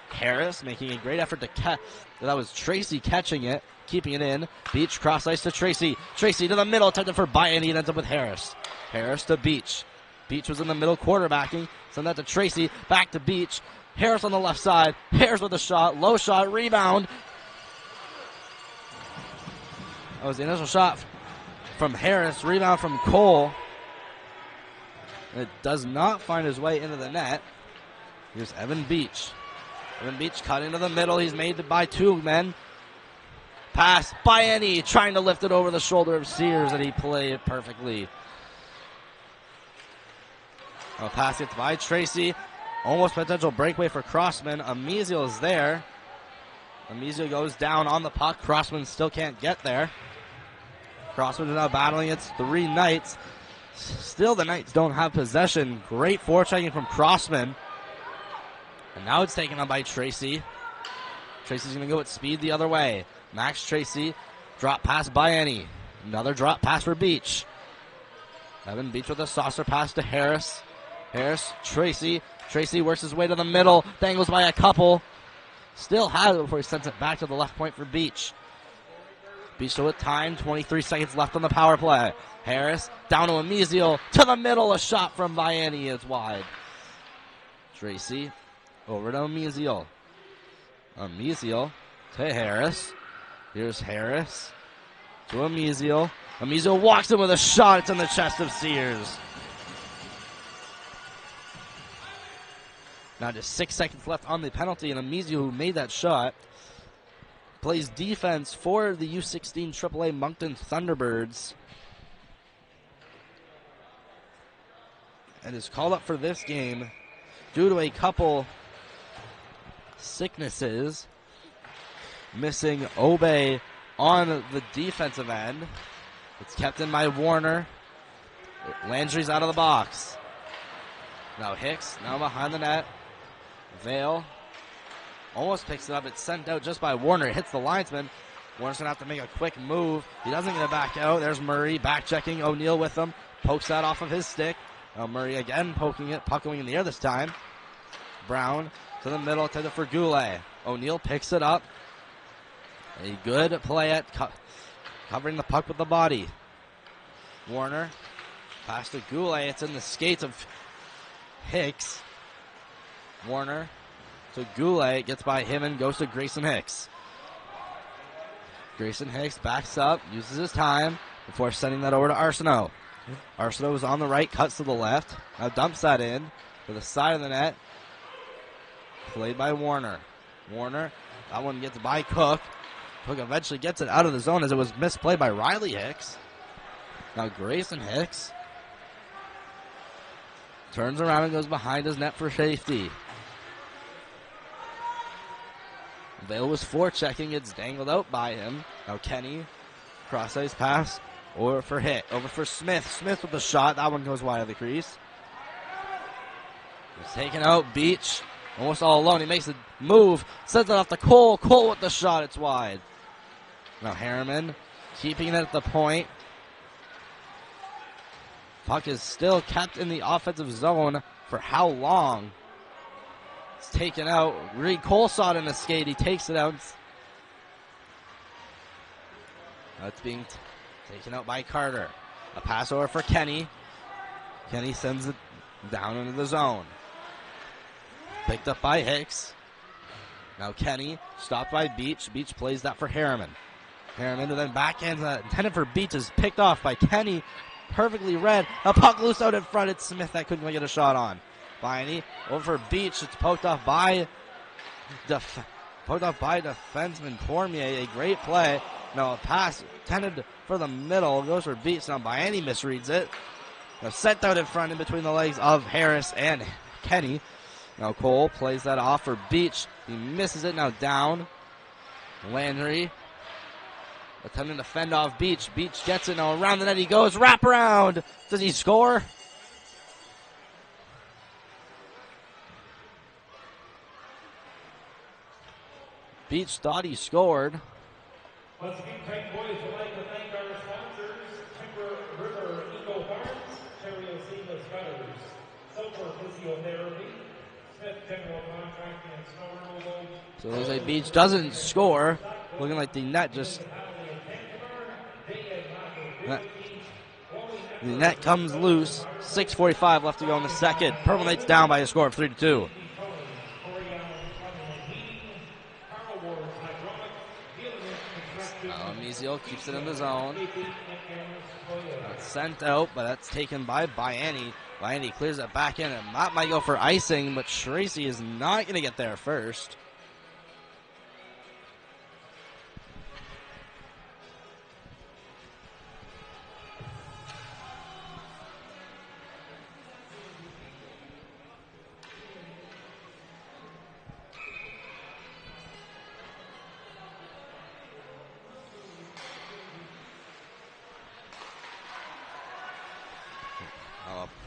Harris making a great effort to catch. That was Tracy catching it, keeping it in. Beach, cross ice to Tracy. Tracy to the middle, attempted for Bayani. It ends up with Harris. Harris to Beach. Beach was in the middle quarterbacking. Send that to Tracy, back to Beach. Harris on the left side. Harris with a shot. Low shot. Rebound. That was the initial shot from Harris. Rebound from Cole. It does not find his way into the net. Here's Evan Beach. Evan Beach cut into the middle. He's made it by 2 men. Pass. Bayani trying to lift it over the shoulder of Sears, and he played it perfectly. A pass gets by Tracy. Almost potential breakaway for Crossman. Amiziel is there. Amiziel goes down on the puck. Crossman still can't get there. Crossman is now battling. It's 3 Knights. Still the Knights don't have possession. Great forechecking from Crossman. And now it's taken on by Tracy. Tracy's going to go at speed the other way. Max Tracy. Drop pass by Annie. Another drop pass for Beach. Evan Beach with a saucer pass to Harris. Harris, Tracy. Tracy works his way to the middle. Dangles by a couple. Still has it before he sends it back to the left point for Beach. Beach still with time. 23 seconds left on the power play. Harris down to Amiziel. To the middle. A shot from Bayani is wide. Tracy over to Amiziel. Amiziel to Harris. Here's Harris to Amiziel. Amiziel walks in with a shot. It's in the chest of Sears. Now just 6 seconds left on the penalty, and Amiziel, who made that shot, plays defense for the U16 AAA Moncton Thunderbirds. And is called up for this game due to a couple sicknesses. Missing Obey on the defensive end. It's kept in by Warner. Landry's out of the box. Now Hicks, now behind the net. Vale almost picks it up. It's sent out just by Warner. It hits the linesman. Warner's going to have to make a quick move. He doesn't get it back out. There's Murray back checking. O'Neal with him. Pokes that off of his stick. Murray again poking it. Puck going in the air this time. Brown to the middle. Intended for Goulet. O'Neal picks it up. A good play at covering the puck with the body. Warner. Pass to Goulet. It's in the skates of Hicks. Warner to Goulet. Gets by him and goes to Grayson Hicks. Grayson Hicks backs up. Uses his time before sending that over to Arsenault. Arsenault is on the right. Cuts to the left. Now dumps that in to the side of the net. Played by Warner. Warner. That one gets by Cook. Cook eventually gets it out of the zone as it was misplayed by Riley Hicks. Now Grayson Hicks turns around and goes behind his net for safety. Vale was forechecking. It's dangled out by him. Now Kenny, cross ice pass over for Smith. Smith with the shot. That one goes wide of the crease. He's taken out. Beach almost all alone. He makes a move. Sends it off to Cole. Cole with the shot. It's wide. Now Harriman keeping it at the point. Puck is still kept in the offensive zone for how long? It's taken out. Reed Cole saw it in the skate. He takes it out. That's being taken out by Carter. A pass over for Kenny. Kenny sends it down into the zone. Picked up by Hicks. Now Kenny, stopped by Beach. Beach plays that for Harriman. Harriman, and then backhand intended for Beach is picked off by Kenny. Perfectly read. A puck loose out in front. It's Smith that couldn't get a shot on. Byney over for Beach. It's poked off by defenseman Cormier. A great play. Now a pass intended for the middle. Goes for Beach. Now Byney misreads it. Now sent out in front in between the legs of Harris and Kenny. Now Cole plays that off for Beach. He misses it. Now down. Landry attempting to fend off Beach. Beach gets it. Now around the net he goes. Wrap around. Does he score? Beach thought he scored. Once again, Titan boys would like to thank our sponsors, Timber River Eco Farms, Terrio Seamless Gutters, Silver Physiotherapy, Smith General Contracting and Snow Removal. So it looks like Beach doesn't score. Looking like the net just... The net comes loose. 6:45 left to go in the second. Purple Knights down by a score of 3-2. Mizio keeps it in the zone. It's sent out, but that's taken by Byanni. Byanni clears it back in, and that might go for icing, but Tracy is not going to get there first.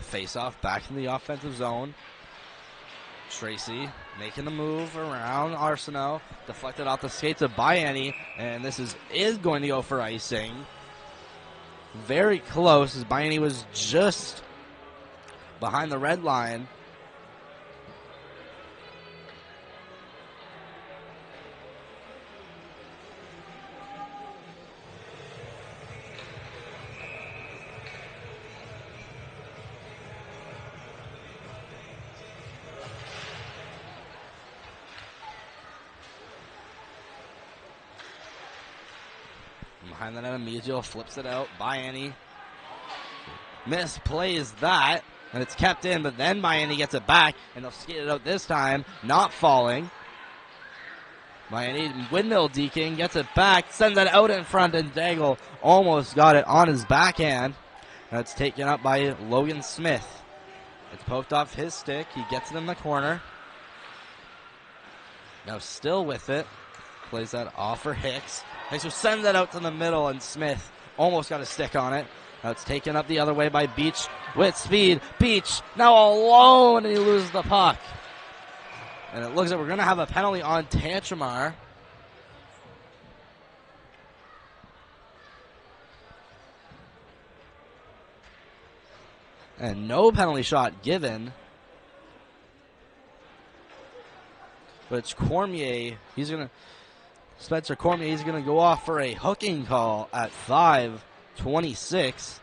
Face-off back in the offensive zone. Tracy making the move around Arsenault. Deflected off the skates of Byanni, and this is going to go for icing. Very close, as Byanni was just behind the red line. Behind the net, Mizio flips it out. Byanni misplays that, and it's kept in, but then Byanni gets it back, and they'll skate it out this time, not falling. Byanni windmill deking, gets it back, sends it out in front, and Daigle almost got it on his backhand. And it's taken up by Logan Smith. It's poked off his stick. He gets it in the corner. Now still with it. Plays that off for Hicks. Hicks will send that out to the middle, and Smith almost got a stick on it. Now it's taken up the other way by Beach with speed. Beach now alone, and he loses the puck. And it looks like we're going to have a penalty on Tantramar. And no penalty shot given. But it's Cormier. Spencer Cormier, he's going to go off for a hooking call at 5:26.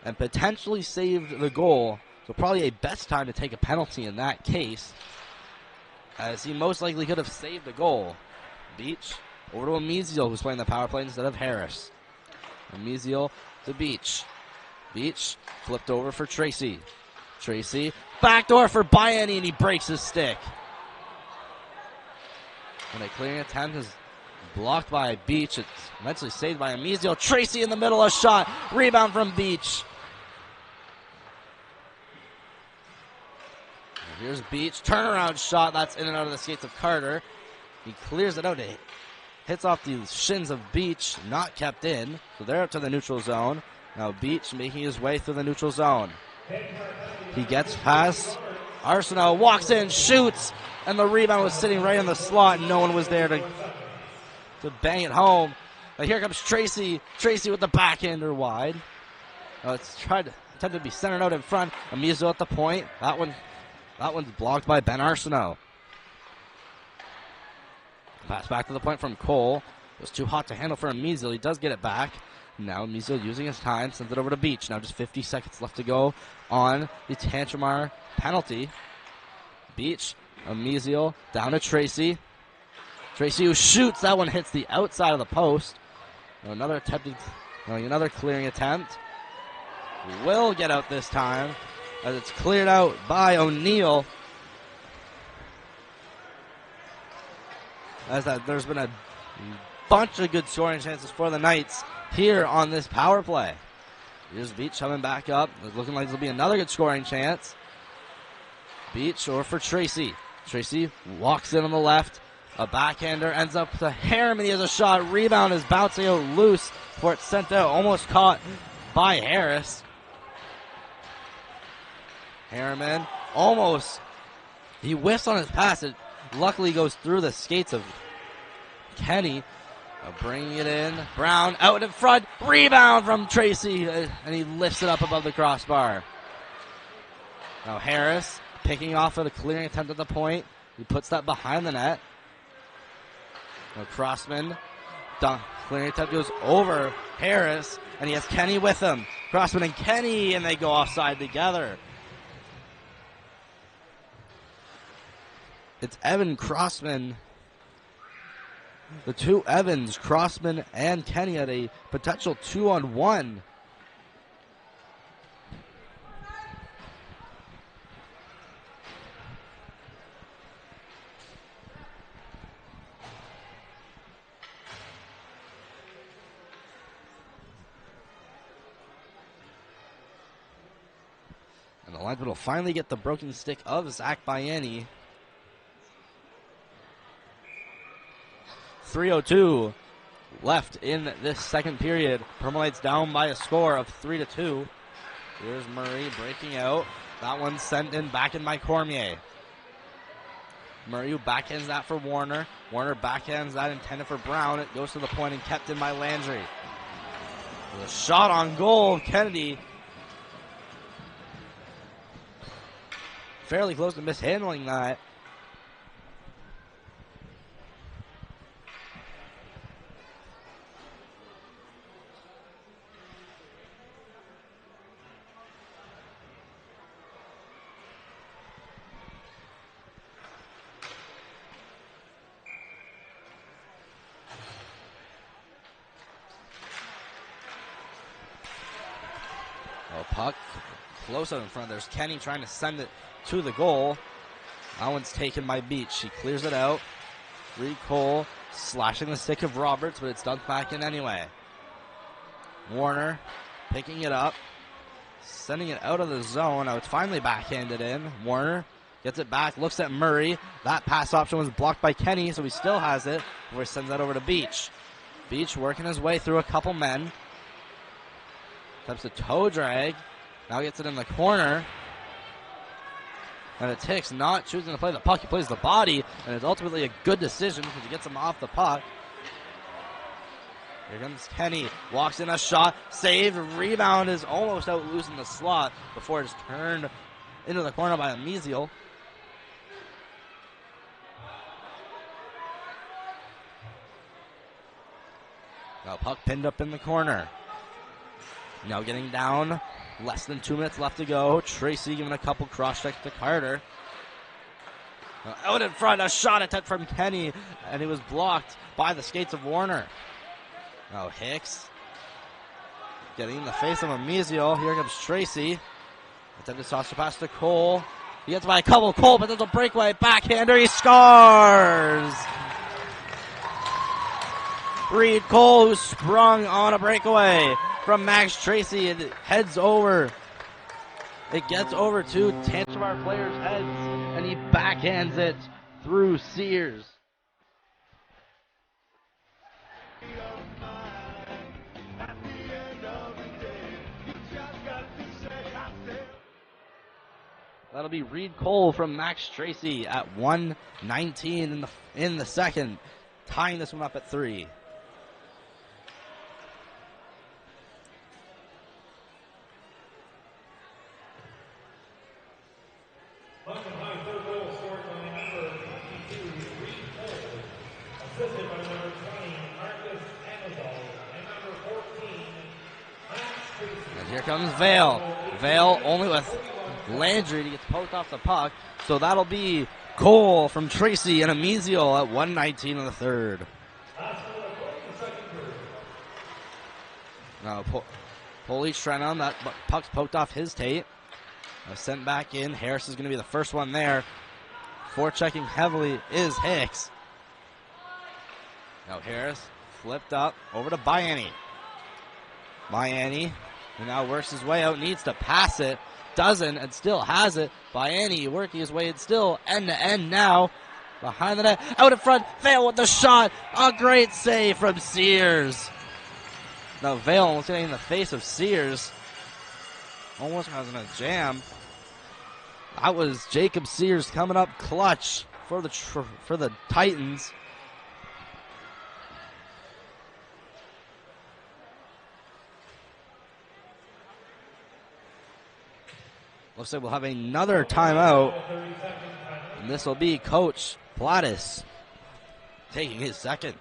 And potentially saved the goal. So probably a best time to take a penalty in that case, as he most likely could have saved the goal. Beach over to Amiziel, who's playing the power play instead of Harris. Amiziel to Beach. Beach flipped over for Tracy. Tracy backdoor for Byanni, and he breaks his stick. And a clearing attempt is blocked by Beach. It's eventually saved by Amiziel. Tracy in the middle, a shot. Rebound from Beach. And here's Beach. Turnaround shot. That's in and out of the skates of Carter. He clears it out. It hits off the shins of Beach. Not kept in. So they're up to the neutral zone. Now Beach making his way through the neutral zone. He gets past Arsenault. Walks in. Shoots. And the rebound was sitting right in the slot, and no one was there to bang it home. But here comes Tracy. Tracy with the backhander wide. It's attempted to be centered out in front. Amizo at the point. That one That one's blocked by Ben Arsenault. Pass back to the point from Cole. It was too hot to handle for Amizel. He does get it back. Now Amizel using his time, sends it over to Beach. Now just 50 seconds left to go on the Tantramar penalty. Beach, Amizel, down to Tracy. Tracy who shoots. That one hits the outside of the post. Another clearing attempt. Will get out this time as it's cleared out by O'Neill. There's been a bunch of good scoring chances for the Knights here on this power play. Here's Beach coming back up. It's looking like there'll be another good scoring chance. Beach over for Tracy. Tracy walks in on the left. A backhander ends up to Harriman. He has a shot. Rebound is bouncing out loose before it's sent out. Almost caught by Harris. Harriman almost. He whiffs on his pass. It luckily goes through the skates of Kenny. Bringing it in. Brown out in front. Rebound from Tracy. And he lifts it up above the crossbar. Now Harris picking off of the clearing attempt at the point. He puts that behind the net. Now Crossman. Clearing attempt goes over Harris. And he has Kenny with him. Crossman and Kenny. And they go offside together. It's Evan Crossman. The two Evans, Crossman and Kenny, had a potential 2-on-1. And the linesman will finally get the broken stick of Zach Biani. 3:02 left in this second period. Permalites down by a score of 3-2. Here's Murray breaking out. That one's sent in back in by Cormier. Murray who backhands that for Warner. Warner backhands that intended for Brown. It goes to the point and kept in by Landry. There's a shot on goal. Kennedy fairly close to mishandling that. Puck close out in front. There's Kenny trying to send it to the goal. That one's taken by Beach. She clears it out. Reed Cole slashing the stick of Roberts, but it's dunked back in anyway. Warner picking it up, sending it out of the zone. Now it's finally backhanded in. Warner gets it back, looks at Murray. That pass option was blocked by Kenny, so he still has it. Before he sends that over to Beach. Beach working his way through a couple men. Attempts a toe drag. Now gets it in the corner. And it's Hicks not choosing to play the puck. He plays the body. And it's ultimately a good decision because he gets him off the puck. Here comes Kenny. Walks in a shot. Saved. Rebound is almost out loose in the slot before it's turned into the corner by Amizel. Now puck pinned up in the corner. Now getting down, less than 2 minutes left to go. Tracy giving a couple cross checks to Carter. Out in front, a shot attempt from Kenny, and he was blocked by the skates of Warner. Now Hicks getting in the face of Amizel. Here comes Tracy. Attempted toss to pass to Cole. He gets by a couple. Cole, but there's a breakaway backhander. He scores! Reed Cole, who sprung on a breakaway from Max Tracy, and it heads over. It gets over to Tantramar players' heads, and he backhands it through Sears. That'll be Reed Cole from Max Tracy at 1:19 in the second, tying this one up at 3. Moncton High And here comes Vale. Vale only with Landry to get poked off the puck. So that'll be Cole from Tracy and Amizio at 1:19 in the third. Now Polish trying on that puck's poked off his tape. Sent back in. Harris is going to be the first one there. Forechecking heavily is Hicks. Now Harris flipped up over to Biani. Biani, who now works his way out, needs to pass it. Doesn't, and still has it. Biani working his way in still end to end now. Behind the net, out in front, Vale with the shot. A great save from Sears. Now Vale almost getting in the face of Sears. Almost causing a jam. That was Jacob Sears coming up clutch for the Titans. Looks like we'll have another timeout. And this will be Coach Plattis taking his second.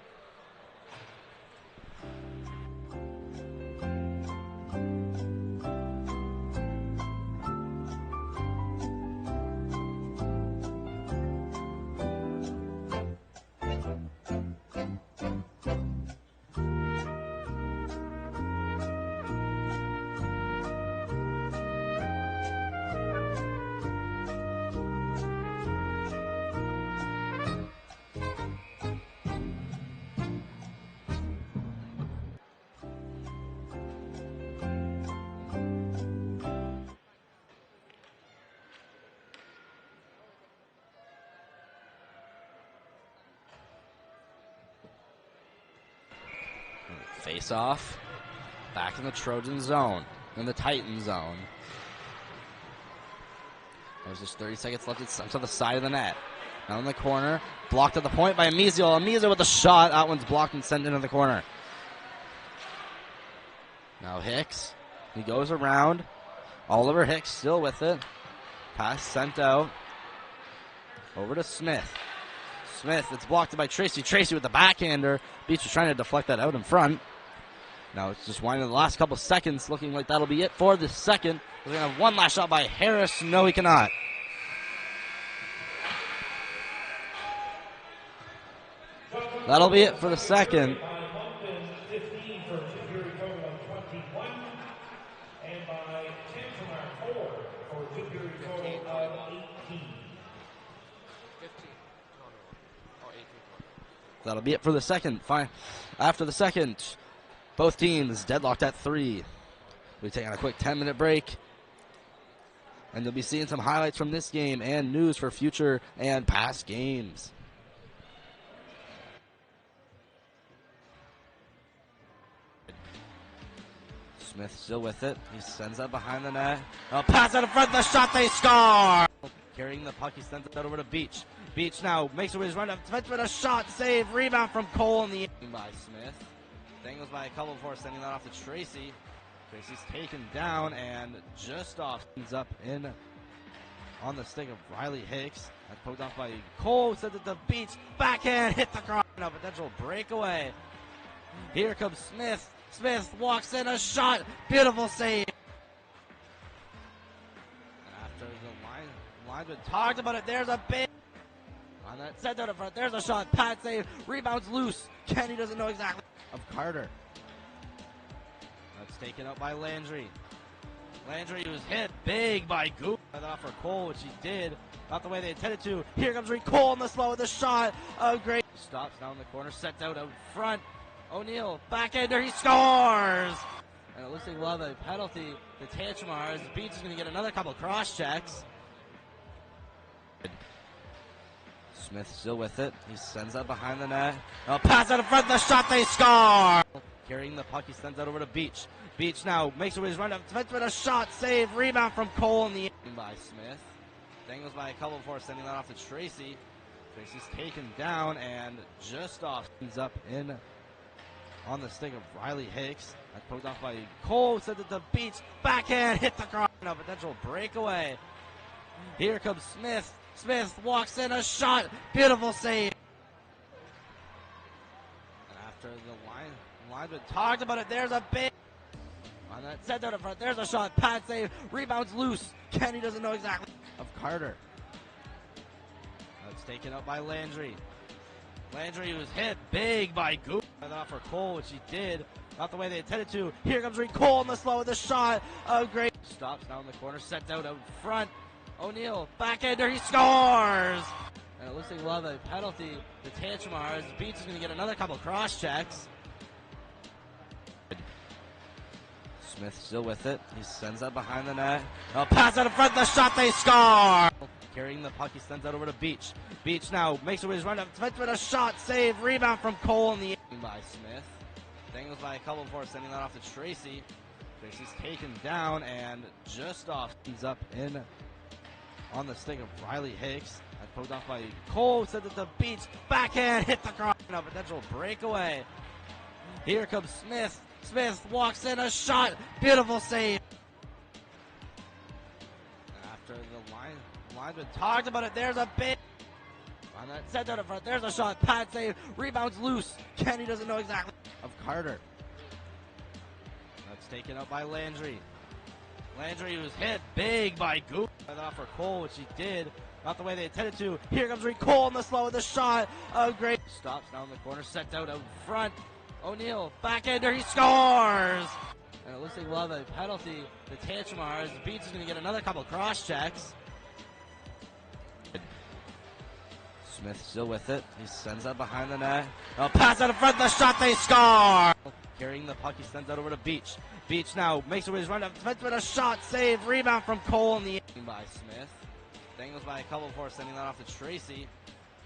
Face off. Back in the Trojan zone. In the Titan zone. There's just 30 seconds left. It's sent to the side of the net. Now in the corner. Blocked at the point by Amizio. Amizio with a shot. That one's blocked and sent into the corner. Now Hicks. He goes around. Oliver Hicks still with it. Pass sent out. Over to Smith. Smith, it's blocked by Tracy. Tracy with the backhander. Beach is trying to deflect that out in front. Now it's just winding the last couple seconds. Looking like that'll be it for the second. We're going to have one last shot by Harris. No, he cannot. That'll be it for the second. Moncton 15 for a two-period total of 21. And by Tantamar 4 for a two-period total of 18. That'll be it for the second. Fine. After the second, both teams deadlocked at 3. We're taking a quick 10-minute break. And you'll be seeing some highlights from this game and news for future and past games. Smith still with it. He sends that behind the net. A pass out in front, the shot, they score! Carrying the puck, he sends it over to Beach. Beach now makes his run up. Defense with a shot, save, rebound from Cole in the end by Smith. Dangles by a couple before sending that off to Tracy. Tracy's taken down and just off. He's up in on the stick of Riley Hicks. That's poked off by Cole. Sends it to Beach. Backhand, hit the cross. A potential breakaway. Here comes Smith. Smith walks in, a shot. Beautiful save. And after the linesman talked about it, there's a big on that set out in front. There's a shot. Pat save. Rebounds loose. Kenny doesn't know exactly. Of Carter. That's taken up by Landry. Landry was hit big by Goop. I thought for Cole, which he did. Not the way they intended to. Here comes Reed Cole in the slow with a shot. Oh, great. Stops down the corner. Sets out front. O'Neal, backhander, he scores! And it looks like we'll have a penalty to Tantamar as Beach is going to get another couple cross checks. Smith still with it. He sends that behind the net. A pass out in front, the shot, they score! Carrying the puck, he sends that over to Beach. Beach now makes his run up. Defense with a shot, save, rebound from Cole in the end by Smith. Dangles by a couple before sending that off to Tracy. Tracy's taken down and just off. He's up in on the stick of Riley Hicks. That's poked off by Cole. Sends it to Beach. Backhand, hit the cross. A potential breakaway. Here comes Smith. Smith walks in, a shot. Beautiful save. And after the linesman talked about it, there's a big On that, sent out in front. There's a shot. Pad save. Rebounds loose. Kenny doesn't know exactly. Of Carter. That's taken up by Landry. Landry was hit big by Goop. Off for Cole, which he did. Not the way they intended to. Here comes Reed Cole in the slow with the shot. Great. Stops down the corner. Sent out front. O'Neal. Backhander. He scores. And it looks like we'll have a penalty. The Tantramars. Beats is going to get another couple cross checks. Smith still with it. He sends that behind the net. Pass out in front. The shot. They score. Carrying the puck. He sends that over to Beach. Beach now makes his run up. Smith with a shot. Save. Rebound from Cole in the by Smith. Dangles by a couple before sending that off to Tracy. Tracy's taken down and just off. He's up in on the stick of Riley Hicks. That poked off by Cole. Sends it to Beach. Backhand. Hit the cross. A potential breakaway. Here comes Smith. Smith walks in a shot. Beautiful save. After the lineman talked about it. There's a big. On that, sent out in front. There's a shot. Pad save. Rebounds loose. Kenny doesn't know exactly. Of Carter. That's taken up by Landry. Landry was hit big by Goop. Off for Cole, which he did. Not the way they intended to. Here comes Reed Cole in the slow with the shot. Great. Stops down the corner. Sent out front. O'Neal. Backhander. He scores. And it looks like we'll have a penalty. The Tantramars. Beats is going to get another couple cross checks. Smith still with it. He sends that behind the net. Pass out in front. The shot. They score. Carrying the puck. He sends that over to Beach. Beach now makes his run up. Smith with a shot. Save. Rebound from Cole in the by Smith. Dangles by a couple before sending that off to Tracy.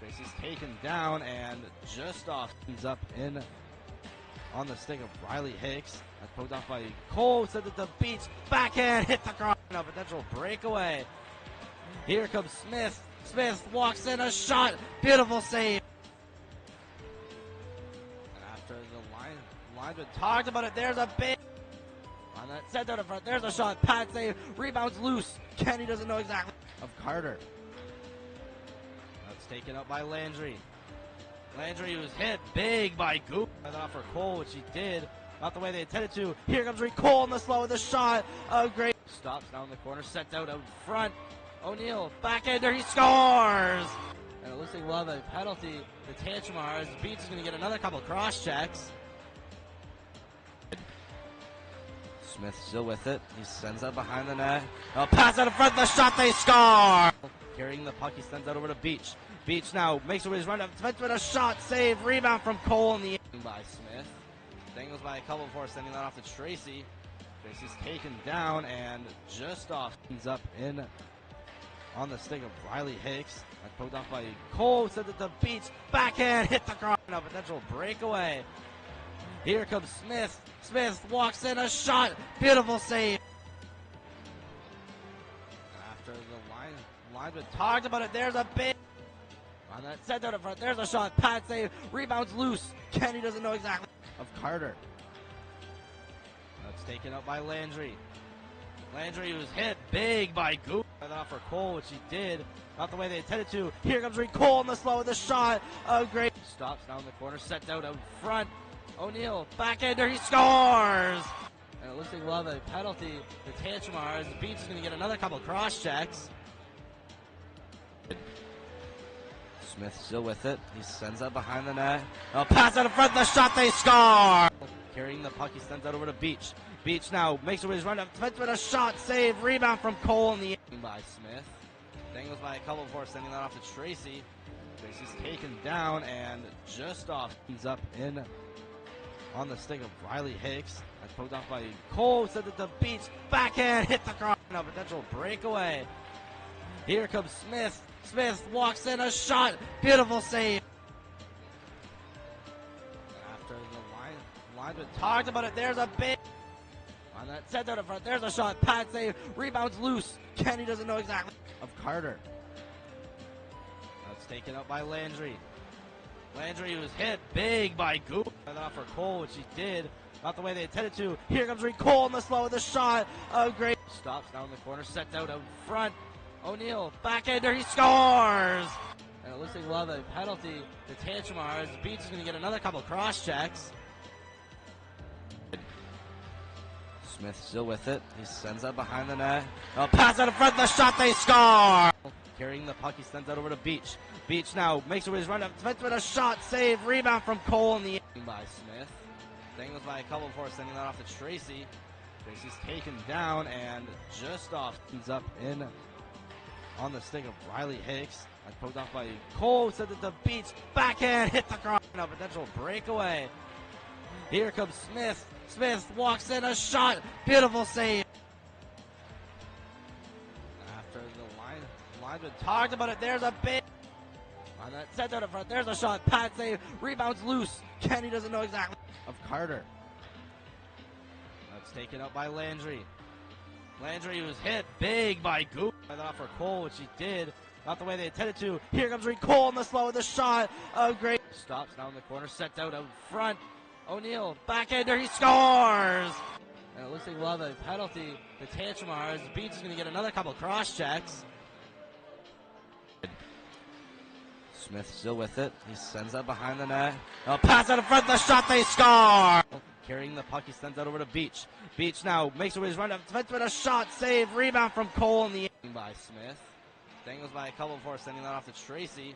Tracy's taken down and just off. He's up in on the stick of Riley Hicks. That's poked off by Cole. Sends it to Beach. Backhand. Hit the cross. A potential breakaway. Here comes Smith. Smith walks in a shot. Beautiful save. And after the lineman talked about it, there's a big. On that, sent out in front. There's a shot. Pad save. Rebounds loose. Kenny doesn't know exactly. Of Carter. That's taken up by Landry. Landry was hit big by Goop. Off for Cole, which he did. Not the way they intended to. Here comes Reed Cole in the slow with the shot. Great. Stops down the corner. Sent out front. O'Neal. Backhander. He scores. And it looks like we'll have a penalty. The Tantramars. Beats is going to get another couple cross checks. Smith still with it. He sends that behind the net. Pass out in front. The shot. They score. Carrying the puck. He sends that over to Beach. Beach now makes his run up. Smith with a shot. Save. Rebound from Cole in the by Smith. Dangles by a couple before sending that off to Tracy. Tracy's taken down and just off. He's up in on the stick of Riley Hicks. That poked off by Cole. Sends it to Beach. Backhand. Hit the cross. A potential breakaway. Here comes Smith. Smith walks in a shot. Beautiful save. After the lineman talked about it, there's a big. On that, sent out in front. There's a shot. Pad save. Rebounds loose. Kenny doesn't know exactly. Of Carter. That's taken up by Landry. Landry was hit big by Goop. Off for Cole, which he did. Not the way they intended to. Here comes Reed Cole in the slow with the shot. Great. Stops down the corner. Sent out front. O'Neal. Backhander. He scores. And it looks like we'll have a penalty. The Tantramars. Beats is going to get another couple cross checks. Smith still with it. He sends that behind the net. Pass out in front. The shot. They score. Carrying the puck. He sends that over to Beach. Beach now makes his run up. Smith with a shot. Save. Rebound from Cole in the by Smith. Dangles by a couple before sending that off to Tracy. Tracy's taken down and just off. He's up in on the stick of Riley Hicks. That's poked off by Cole. Sends it to Beach. Backhand. Hit the cross. A potential breakaway. Here comes Smith. Smith walks in a shot. Beautiful save. After the lineman talked about it, there's a big. On that, sent out in front. There's a shot. Pad save. Rebounds loose. Kenny doesn't know exactly. Of Carter. That's taken up by Landry. Landry was hit big by Goop. Off for Cole, which he did. Not the way they intended to. Here comes Reed Cole in the slow with the shot. Great. Stops down the corner. Sent out front. O'Neal. Backhander. He scores. And it looks like we'll have a penalty. The Tantramars. Beats is going to get another couple cross checks. Smith still with it. He sends that behind the net. Oh, pass out in front, the shot, they score! Carrying the puck, he sends that over to Beach. Beach now makes a his run up. Smith with a shot, save, rebound from Cole in the end by Smith. Dangles by a couple before sending that off to Tracy. Tracy's taken down and just off. He's up in on the stick of Riley Hicks. That's poked off by Cole. Sends it to Beach. Backhand, hit the cross. A potential breakaway. Here comes Smith. Smith walks in, a shot. Beautiful save. After the lineman talked about it, there's a big on that set out in front. There's a shot. Pat save. Rebounds loose. Kenny doesn't know exactly. Of Carter. That's taken up by Landry. Landry was hit big by Goop. I thought for Cole, which he did. Not the way they intended to. Here comes Reed Cole in the slow with a shot. Oh, great. Stops now in the corner. Sets out front. O'Neal, backhander, he scores! And it looks like we'll have a penalty to Tantramars. Beach is going to get another couple cross checks. Smith still with it. He sends that behind the net. Oh, pass out in front, the shot, they score! Carrying the puck, he sends that over to Beach. Beach now makes his run up. Smith with a shot, save, rebound from Cole in the end by Smith. Dangles by a couple before sending that off to Tracy.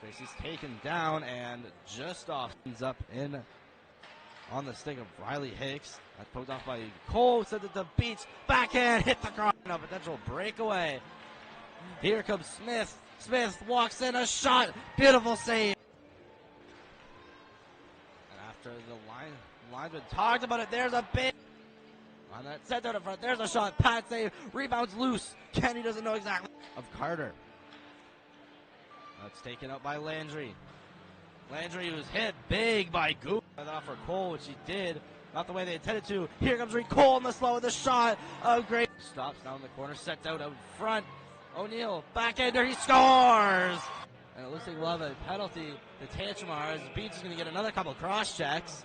Tracy's taken down and just off. He's up in on the stick of Riley Hicks. That's poked off by Cole. Sends it to Beach. Backhand, hit the cross. A potential breakaway. Here comes Smith. Smith walks in, a shot. Beautiful save. And after the lineman talked about it, there's a big on that set out in front. There's a shot. Pat save. Rebounds loose. Kenny doesn't know exactly. Of Carter. That's taken up by Landry. Landry was hit big by Goop. I thought for Cole, which he did. Not the way they intended to. Here comes Reed Cole in the slow with a shot. Oh, great. Stops down the corner. Sets out front. O'Neal, backhander, he scores! And it looks like we'll have a penalty to Tantramars. Beach is going to get another couple cross checks.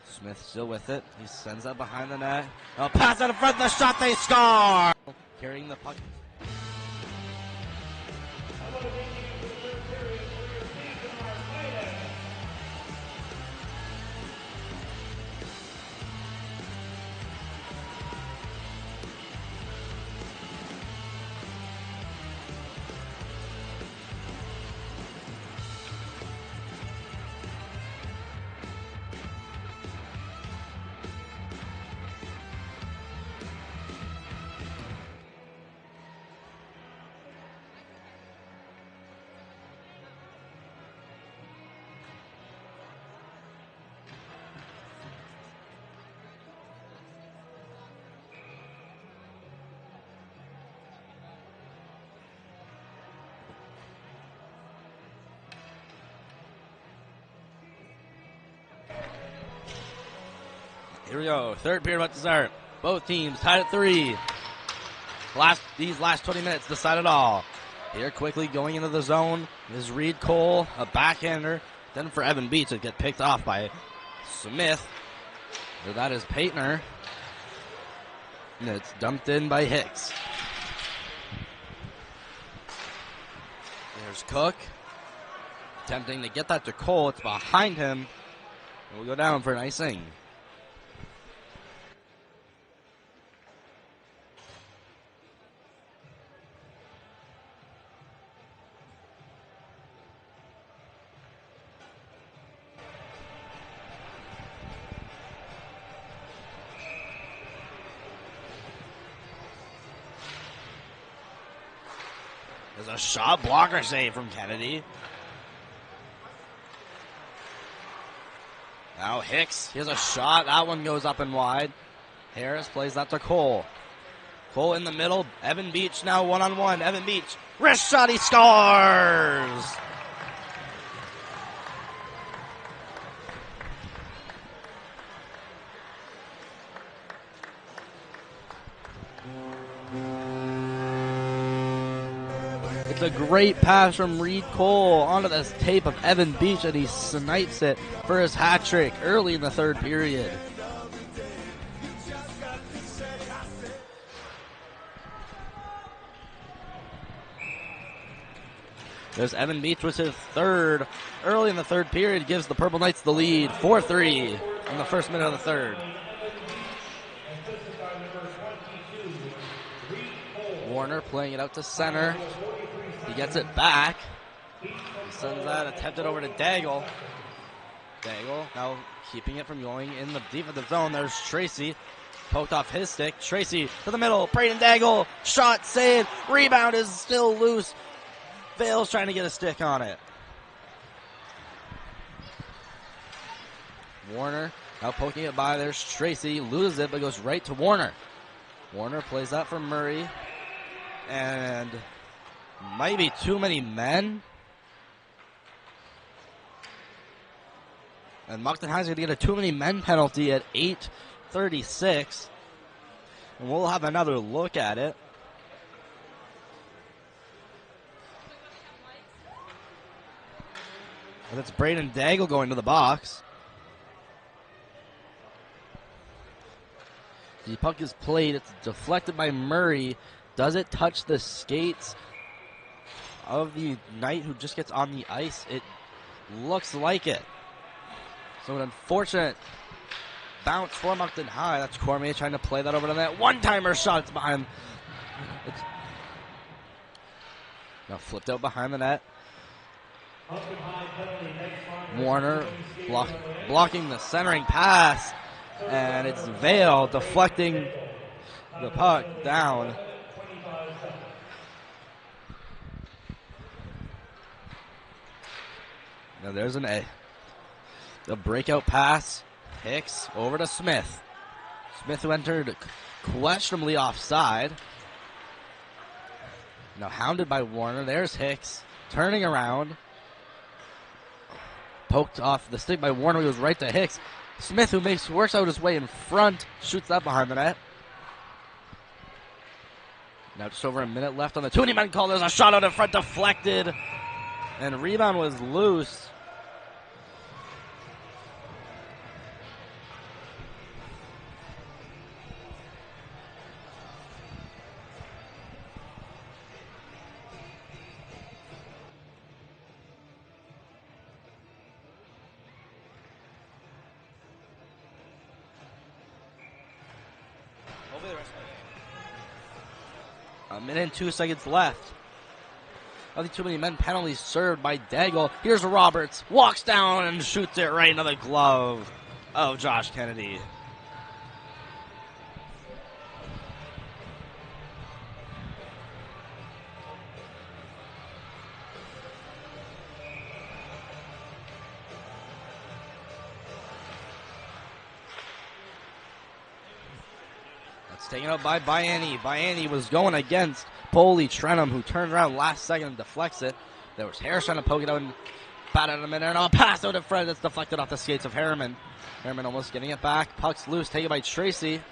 Smith still with it. He sends that behind the net. Oh, pass out in front, the shot, they score! Carrying the puck. Here we go. Third period about to start. Both teams tied at 3. These last 20 minutes decide it all. Here quickly going into the zone is Reed Cole, a backhander. Then for Evan Beach, it get picked off by Smith. So that is Paitner. And it's dumped in by Hicks. There's Cook. Attempting to get that to Cole. It's behind him. And we'll go down for an icing. There's a shot blocker save from Kennedy. Now Hicks, here's a shot. That one goes up and wide. Harris plays that to Cole. Cole in the middle. Evan Beach now one-on-one. Evan Beach, wrist shot, he scores! It's a great pass from Reed Cole onto this tape of Evan Beach, and he snipes it for his hat trick early in the third period. There's Evan Beach with his third early in the third period, gives the Purple Knights the lead 4-3. in the first minute of the third. Warner playing it out to center. He gets it back. He sends that, attempted over to Daigle. Daigle now keeping it from going in the defensive zone. There's Tracy. Poked off his stick. Tracy to the middle. Braden Daigle. Shot saved. Rebound is still loose. Vale's trying to get a stick on it. Warner now poking it by. There's Tracy. Loses it, but goes right to Warner. Warner plays that for Murray. And might be too many men. And Moncton High is going to get a too many men penalty at 8:36. And we'll have another look at it. And it's Braden Daigle going to the box. The puck is played. It's deflected by Murray. Does it touch the skates of the knight who just gets on the ice? It looks like it. So an unfortunate bounce for Moncton High. That's Cormier trying to play that over to that one-timer shot. It's behind. It's now flipped out behind the net. Warner blocking the centering pass. And it's Vale deflecting the puck down. Now there's a breakout pass. Hicks over to Smith. Smith, who entered questionably offside. Now hounded by Warner. There's Hicks turning around. Poked off the stick by Warner. He goes right to Hicks. Smith, who works out his way in front, shoots that behind the net. Now just over a minute left on the 20-man call. There's a shot out in front, deflected. And rebound was loose. A minute and 2 seconds left. Nothing too many men penalties served by Daigle. Here's Roberts. Walks down and shoots it right into the glove of Josh Kennedy. Taken out by Biani. Biani was going against Poley Trenum, who turned around last second and deflects it. There was Harris trying to poke it out and bat it in a minute. And a pass out in front. It's deflected off the skates of Harriman. Harriman almost getting it back. Puck's loose. Taken by Tracy.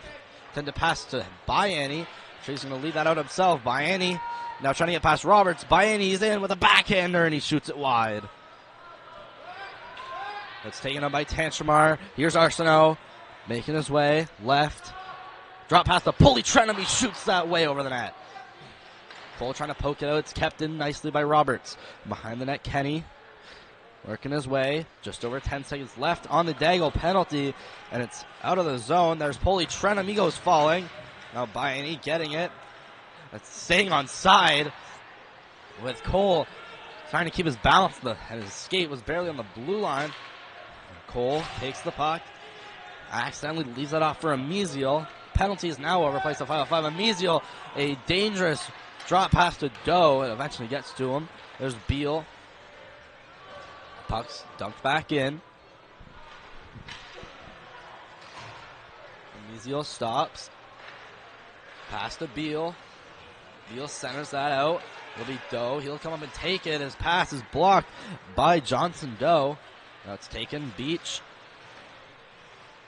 Tend to pass to Biani. Tracy's going to leave that out himself. Biani now trying to get past Roberts. Biani's in with a backhander and he shoots it wide. It's taken up by Tantramar. Here's Arsenault making his way left. Drop past the Poley Trenum. He shoots that way over the net. Cole trying to poke it out. It's kept in nicely by Roberts. Behind the net, Kenny working his way. Just over 10 seconds left on the Daigle penalty. And it's out of the zone. There's Poley Trenum. He goes falling. Now Biani getting it. That's staying on side with Cole trying to keep his balance. And his skate was barely on the blue line. And Cole takes the puck. Accidentally leaves that off for Amiziel. Penalty is now over. Plays the 5-5. Amiziel, a dangerous drop pass to Doe. It eventually gets to him. There's Beal. Puck's dumped back in. Amiziel stops. Pass to Beal. Beal centers that out. It'll be Doe. He'll come up and take it. His pass is blocked by Johnson Doe. Now it's taken. Beach.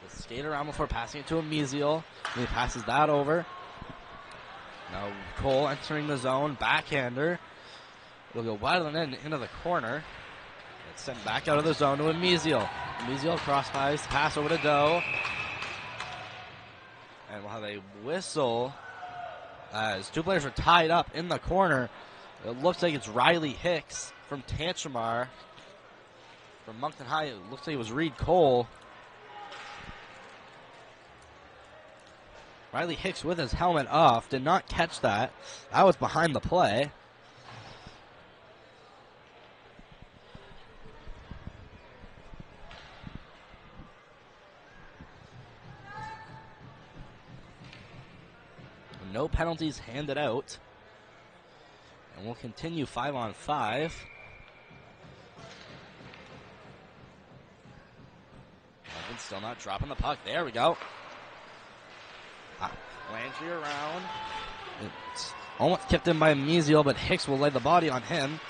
Skate around before passing it to Amiziel. And he passes that over. Now Cole entering the zone. Backhander. It'll go wide of the net into the corner. It's sent back out of the zone to Amiziel. Amiziel cross ice. Pass over to Doe. And we'll have a whistle as two players are tied up in the corner. It looks like it's Riley Hicks from Tantramar. From Moncton High, it looks like it was Reed Cole. Riley Hicks with his helmet off. Did not catch that. That was behind the play. No penalties handed out. And we'll continue 5-on-5. Moncton still not dropping the puck. There we go. Landry around. It's almost kept in by Meziel, but Hicks will lay the body on him.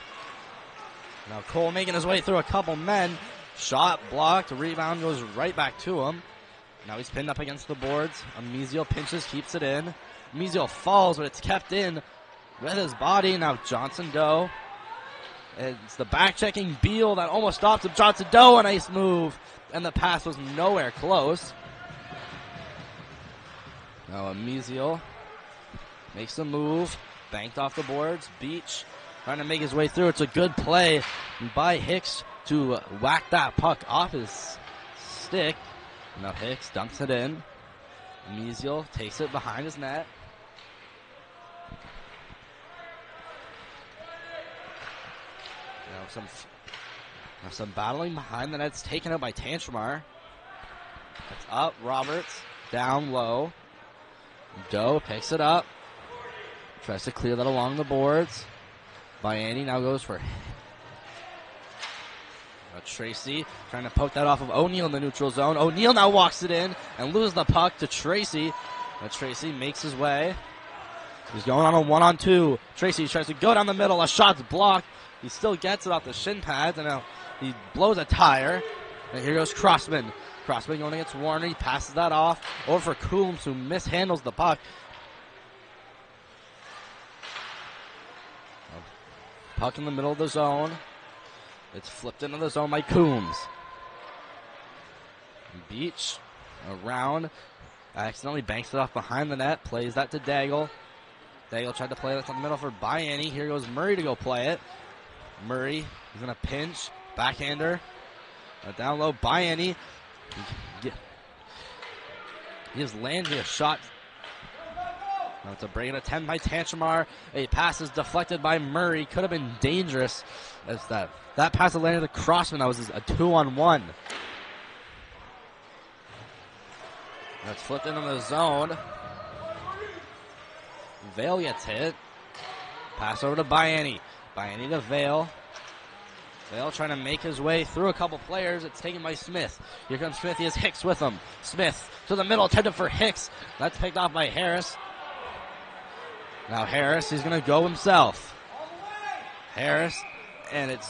Now Cole making his way through a couple men. Shot blocked. Rebound goes right back to him. Now he's pinned up against the boards. Meziel pinches, keeps it in. Meziel falls, but it's kept in with his body. Now Johnson Doe. It's the back-checking Beal that almost stops him. Johnson Doe, a nice move. And the pass was nowhere close. Now Meziel makes a move. Banked off the boards. Beach trying to make his way through. It's a good play by Hicks to whack that puck off his stick. Now Hicks dumps it in. Meziel takes it behind his net. Now some battling behind the net. It's taken out by Tantramar. It's up. Roberts down low. Doe picks it up. Tries to clear that along the boards. Biani now goes for Tracy, trying to poke that off of O'Neal in the neutral zone. O'Neal now walks it in and loses the puck to Tracy. Tracy makes his way. He's going on a 1-on-2. Tracy tries to go down the middle. A shot's blocked. He still gets it off the shin pads, and now he blows a tire. And here goes Crossman. Crossman going against Warner. He passes that off over for Coombs, who mishandles the puck. Puck in the middle of the zone. It's flipped into the zone by Coombs. Beach around. Accidentally banks it off behind the net. Plays that to Daigle. Daigle tried to play that in the middle for Biani. Here goes Murray to go play it. Murray is going to pinch. Backhander. Down low. Biani. He gives Landry a shot. Now it's a break and attempt by Tantramar. A pass is deflected by Murray. Could have been dangerous as that pass that landed to Crossman. That was a 2-on-1. That's flipped into the zone. Vale gets hit. Pass over to Biani. Biani to Vale. Vale trying to make his way through a couple players. It's taken by Smith. Here comes Smith. He has Hicks with him. Smith to the middle. Attempted for Hicks. That's picked off by Harris. Now Harris is going to go himself. Harris, and it's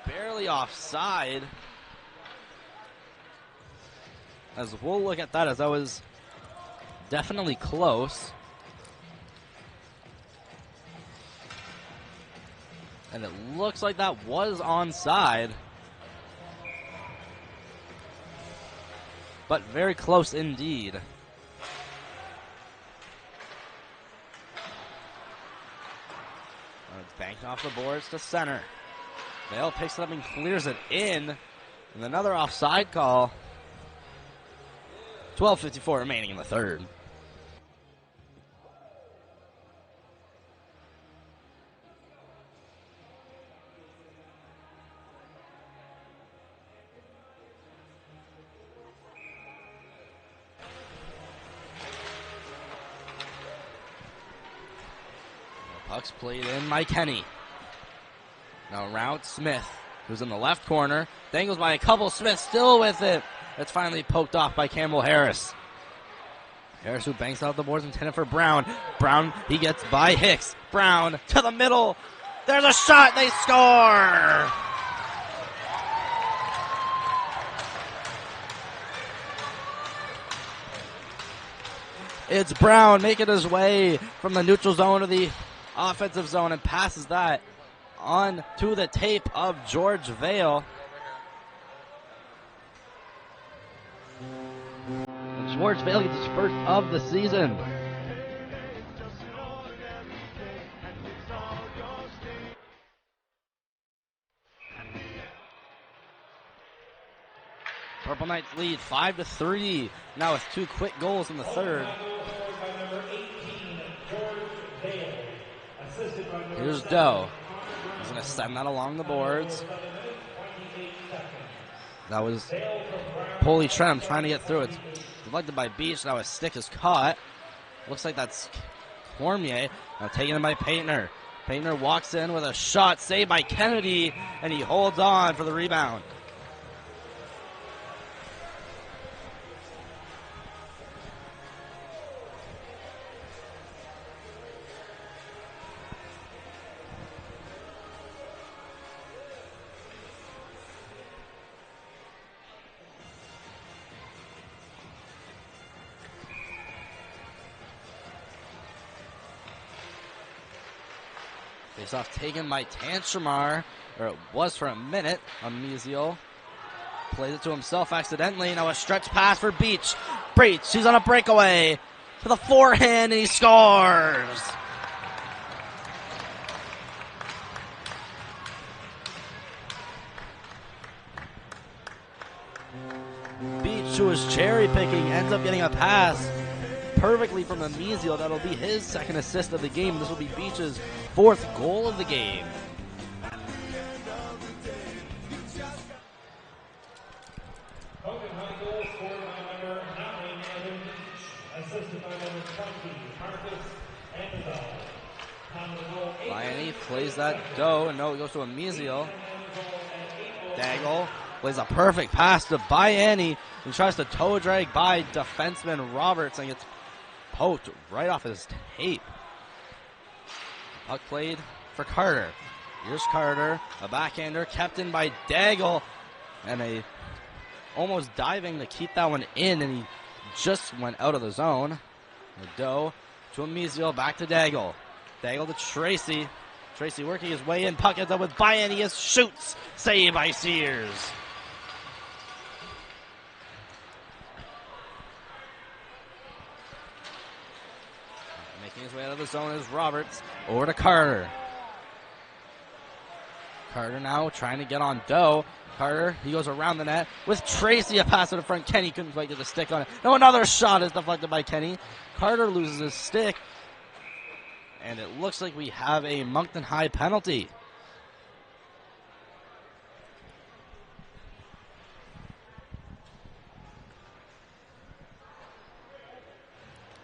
barely offside. As we'll look at that, as that was definitely close. And it looks like that was onside. But very close indeed. It's banked off the boards to center. Vale picks it up and clears it in. And another offside call. 12:54 remaining in the third. Puck's played in by Kenny. Now around Smith, who's in the left corner. Dangles by a couple. Smith still with it. It's finally poked off by Campbell Harris. Harris, who banks out the boards, intended for Brown. Brown, he gets by Hicks. Brown to the middle. There's a shot. They score. It's Brown making his way from the neutral zone to the offensive zone and passes that on to the tape of George Vale. And George Vale gets his first of the season. Purple Knights lead 5-3. Now with two quick goals in the third. Here's Doe. He's going to send that along the boards. That was Polly Trem trying to get through it. Deflected by Beach. Now his stick is caught. Looks like that's Cormier. Now taken in by Paintner. Paintner walks in with a shot saved by Kennedy, and he holds on for the rebound. Face-off taken by Tantramar, or it was for a minute on Mesiel. Plays it to himself accidentally. Now a stretch pass for Beach. Beach, he's on a breakaway to the forehand, and he scores. Beach, who was cherry picking, ends up getting a pass perfectly from the Mesiel. That'll be his second assist of the game. This will be Beach's fourth goal of the game. Moncton High goal scored by number 9, Evan Beach. Assisted by number 20, Marcus Amazon. Miami plays that Doe, and no, it goes to a Mesiel. Daggle plays a perfect pass to Bayani, and tries to toe drag by defenseman Roberts, and gets poked right off his tape. Puck played for Carter. Here's Carter, a backhander kept in by Daggle, and a almost diving to keep that one in, and he just went out of the zone. Doe to a Mesiel, back to Daggle. Daggle to Tracy. Tracy working his way in, puck ends up with Bayani, shoots, saved by Sears. Making his way out of the zone is Roberts. Over to Carter. Carter now trying to get on Doe. Carter, he goes around the net with Tracy, a pass to the front. Kenny couldn't quite get the stick on it. No, another shot is deflected by Kenny. Carter loses his stick. And it looks like we have a Moncton High penalty.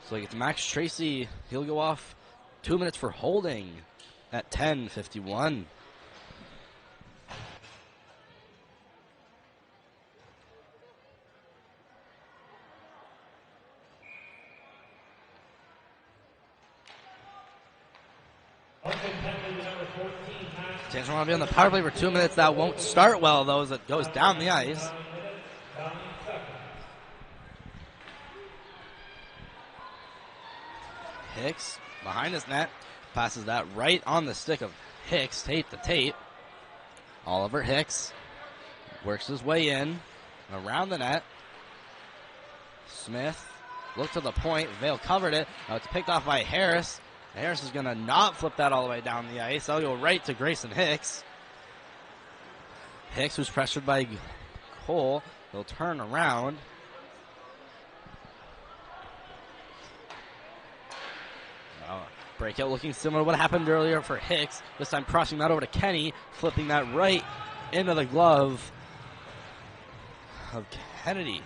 So it's Max Tracy. He'll go off 2 minutes for holding at 10:51. Tantrum will be on the power play for 2 minutes. That won't start well, though, as it goes down the ice. Hicks behind his net, passes that right on the stick of Hicks, tape to tape. Oliver Hicks works his way in, around the net. Smith looked to the point, Vale covered it. Now it's picked off by Harris. Harris is going to not flip that all the way down the ice. That'll go right to Grayson Hicks. Hicks was pressured by Cole. He'll turn around. Breakout looking similar to what happened earlier for Hicks. This time crossing that over to Kenny, flipping that right into the glove of Kennedy.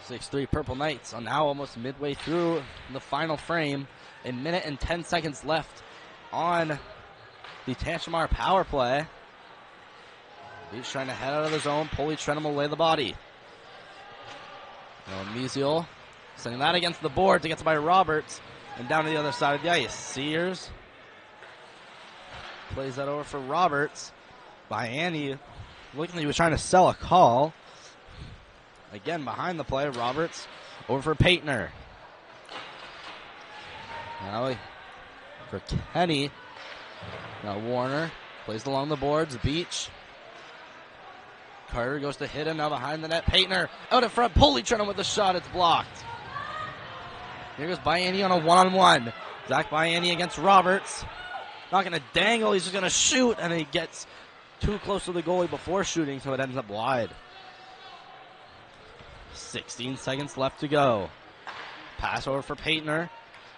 (6-3) Purple Knights are now almost midway through the final frame. A minute and 10 seconds left on the Tantramar power play. He's trying to head out of the zone. Polly Trenum will lay the body. Now Mesiel sending that against the board to get by Roberts and down to the other side of the ice. Sears plays that over for Roberts. Bayani looking like he was trying to sell a call. Again behind the play, Roberts over for Paintner. Now for Kenny. Now Warner plays along the boards. Beach. Carter goes to hit him. Now behind the net. Paintner out in front. Polly Trenum with the shot. It's blocked. Here goes Bayani on a one-on-one. Zach Bayani against Roberts. not going to dangle. He's just going to shoot, and he gets too close to the goalie before shooting, so it ends up wide. 16 seconds left to go. Pass over for Paytner.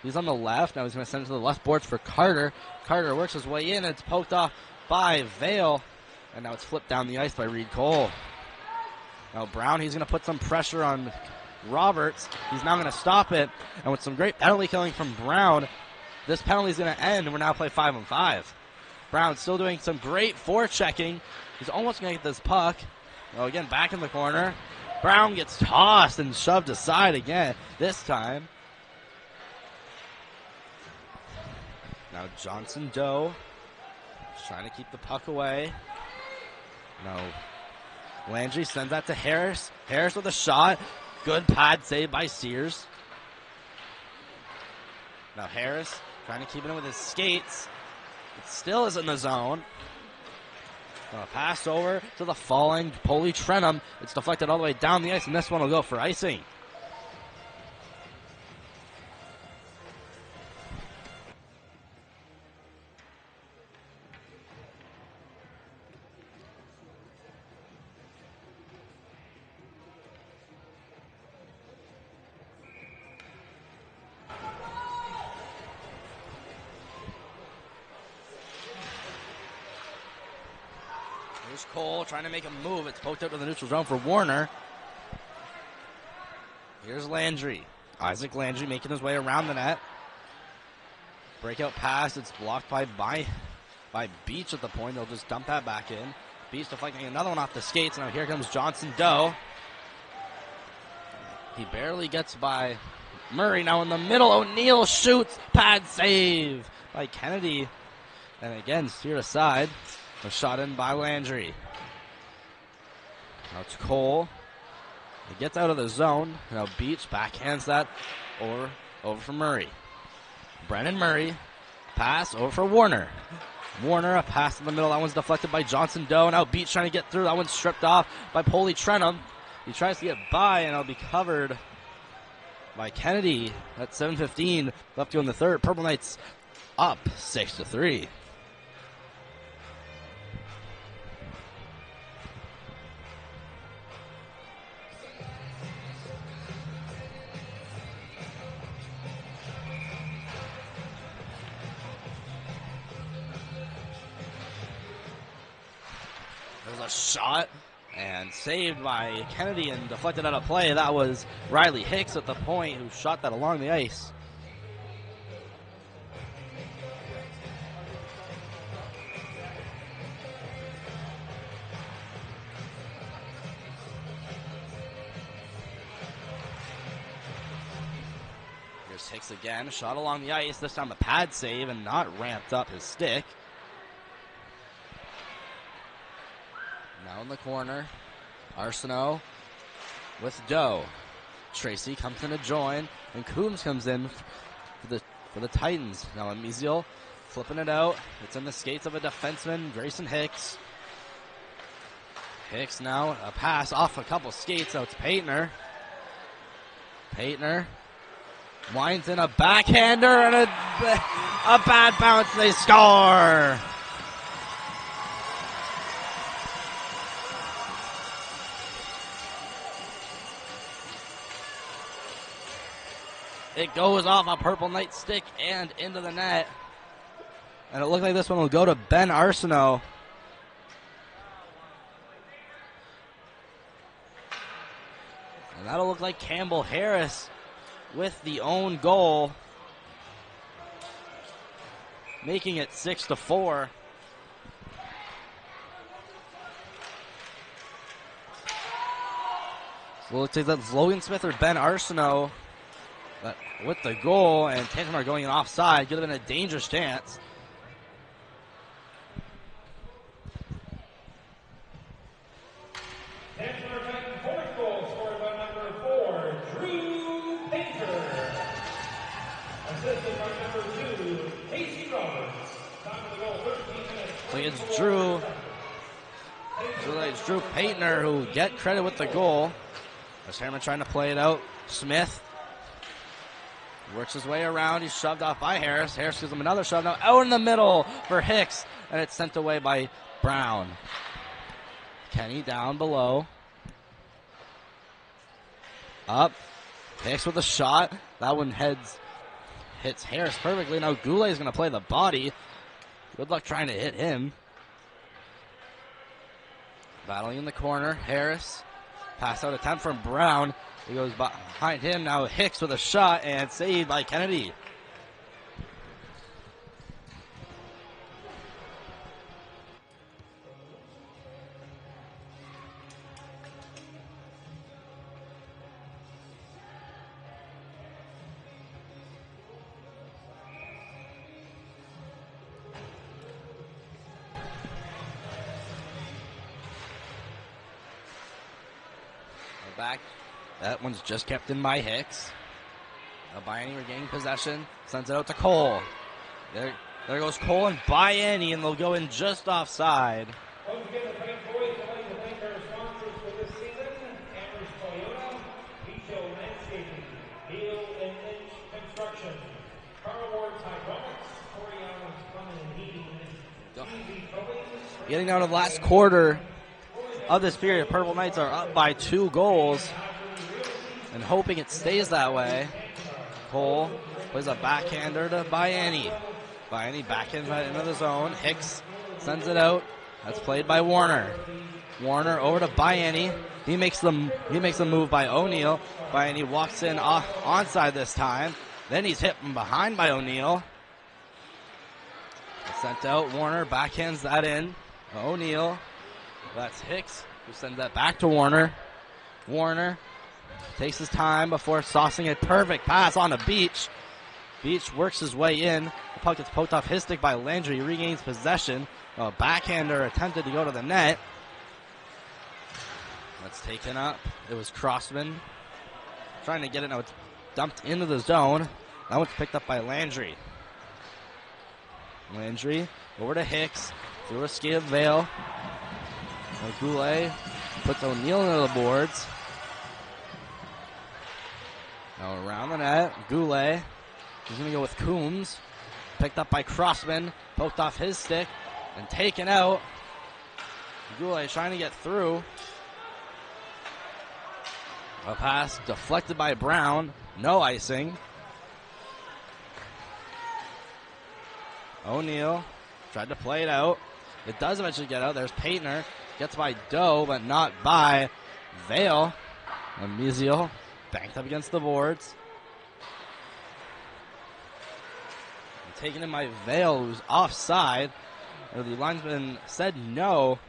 He's on the left. Now he's going to send it to the left boards for Carter. Carter works his way in. It's poked off by Vale. And now it's flipped down the ice by Reed Cole. Now Brown, he's going to put some pressure on Roberts. He's now going to stop it. And with some great penalty killing from Brown, this penalty is going to end, and we're now playing 5-on-5. Brown still doing some great forechecking. He's almost going to get this puck. Oh, again, back in the corner. Brown gets tossed and shoved aside again this time. Now Johnson Doe is trying to keep the puck away. No. Landry sends that to Harris. Harris with a shot. Good pad save by Sears. Now Harris trying to keep it in with his skates. It still is in the zone. Pass over to the falling Poli Trenum. It's deflected all the way down the ice, and this one will go for icing. Here's Cole trying to make a move. It's poked out to the neutral zone for Warner. Here's Landry. Isaac Landry making his way around the net. Breakout pass. It's blocked by Beach at the point. They'll just dump that back in. Beach deflecting another one off the skates. Now here comes Johnson Doe. He barely gets by Murray. Now in the middle, O'Neal shoots. Pad save by Kennedy. And again, steered aside. A shot in by Landry. Now it's Cole. He gets out of the zone. Now Beach backhands that over for Murray. Brennan Murray. Pass over for Warner. Warner, a pass in the middle. That one's deflected by Johnson Doe. Now Beach trying to get through. That one's stripped off by Poli Trenum. He tries to get by, and it'll be covered by Kennedy at 7:15 left to go in the third. Purple Knights up 6-3. There's a shot and saved by Kennedy and deflected out of play. That was Riley Hicks at the point who shot that along the ice. Here's Hicks again, shot along the ice, this time a pad save and not ramped up his stick. Now in the corner, Arsenault with Doe. Tracy comes in to join, and Coombs comes in for the Titans. Now Amiziel flipping it out. It's in the skates of a defenseman, Grayson Hicks. Hicks now a pass off a couple skates. So it's Paytner. Paytner winds in a backhander and a bad bounce. They score. It goes off a Purple Knight stick and into the net. And it looked like this one will go to Ben Arsenault. And that'll look like Campbell Harris with the own goal, making it 6-4. So it looks like that's Logan Smith or Ben Arsenault with the goal, and Tantamar going offside. Could have been a dangerous chance. Tantamar Titan fourth goal scored by number 4, Drew Painter. Assisted by number 2, Casey Roberts. Time of the goal, 13 minutes. So it's Drew. So it's Drew Paintner who get credit with the goal. As Harriman trying to play it out. Smith Works his way around. He's shoved off by Harris. Harris gives him another shove. Now out in the middle for Hicks. And it's sent away by Brown. Kenny down below. Up. Hicks with a shot. That one hits Harris perfectly. Now Goulet is going to play the body. Good luck trying to hit him. Battling in the corner. Harris. Pass out attempt from Brown. He goes behind him. Now Hicks with a shot and saved by Kennedy. Back. That one's just kept in by Hicks. Bayani regaining possession. Sends it out to Cole. There goes Cole and Bayani, and they'll go in just offside. Once again, the Frank boys would like to thank our sponsors for this season. Amherst Toyota, Beach Landscaping, Neal and Lynch Construction, Carl Ward's Hydraulics, Coriolis Plumbing and Heating, Easy Towing. Getting down to the last quarter of this period, Purple Knights are up by 2 goals and hoping it stays that way. Cole plays a backhander to Bayani. Bayani backhands that into the zone. Hicks sends it out. That's played by Warner. Warner over to Bayani. He makes the move by O'Neill. Bayani walks in onside this time. Then he's hit from behind by O'Neill. Sent out. Warner backhands that in. O'Neill. That's Hicks, who sends that back to Warner. Warner takes his time before saucing a perfect pass on the Beach. Beach works his way in. The puck gets poked off his stick by Landry. He regains possession. A backhander attempted to go to the net. That's taken up. It was Crossman trying to get it. Now it's dumped into the zone. That one's picked up by Landry. Landry over to Hicks. Through a skate Vale. Goulet puts O'Neill into the boards. Now around the net, Goulet. He's going to go with Coombs. Picked up by Crossman. Poked off his stick and taken out. Goulet trying to get through. A pass deflected by Brown. No icing. O'Neill tried to play it out. It does eventually get out. There's Paintner. Gets by Doe, but not by Vale. And Meziel banked up against the boards. And taken in by Vale, who's offside. The linesman said no.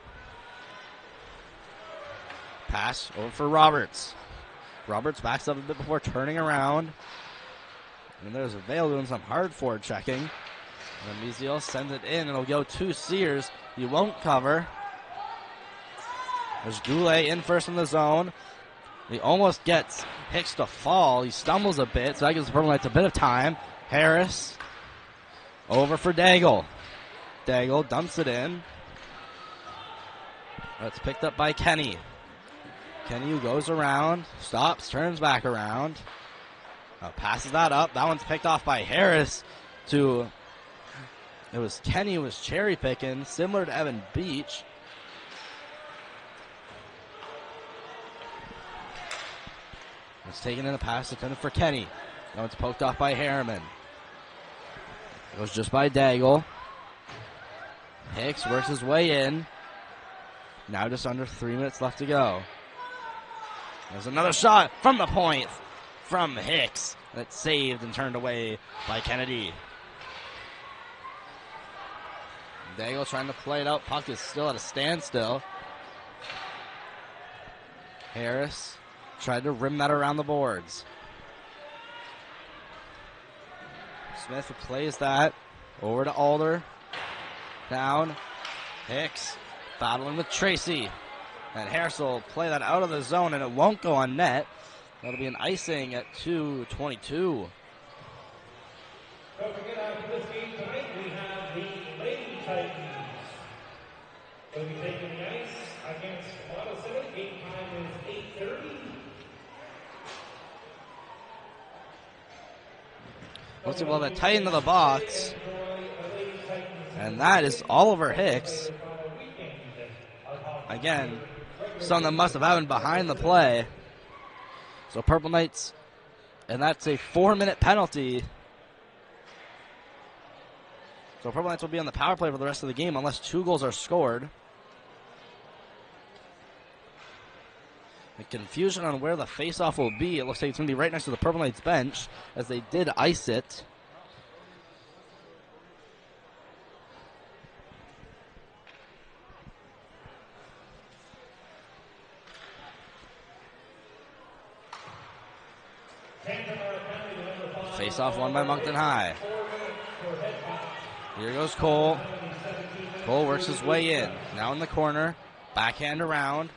Pass over for Roberts. Roberts backs up a bit before turning around. And there's Vale doing some hard forward checking. And Meziel sends it in. It'll go to Sears. He won't cover. There's Goulet in first in the zone. He almost gets Hicks to fall. He stumbles a bit, so that gives the Purple Knights a bit of time. Harris over for Daigle. Daigle dumps it in. That's picked up by Kenny. Kenny, who goes around, stops, turns back around. Passes that up. That one's picked off by Harris to... It was Kenny who was cherry picking, similar to Evan Beach. It's taken in a pass intended for Kenny. Now it's poked off by Harriman. Goes just by Daigle. Hicks works his way in. Now just under 3 minutes left to go. There's another shot from the point from Hicks. That's saved and turned away by Kennedy. Daigle trying to play it out. Puck is still at a standstill. Harris tried to rim that around the boards. Smith plays that over to Alder. Down. Hicks battling with Tracy. And Harris will play that out of the zone, and it won't go on net. That'll be an icing at 2:22. Don't forget, after this game tonight, we have the Lady Titans. They'll be taking the ice against Water City. Game time is 8:30. Looks like we'll have it tight into the box. And that is Oliver Hicks. Again, something that must have happened behind the play. So Purple Knights, and that's a 4-minute penalty. So Purple Knights will be on the power play for the rest of the game unless 2 goals are scored. The confusion on where the faceoff will be. It looks like it's going to be right next to the Purple Knights bench as they did ice it. Face-off won by Moncton High. Here goes Cole. Cole works his way in. Now in the corner. Backhand around.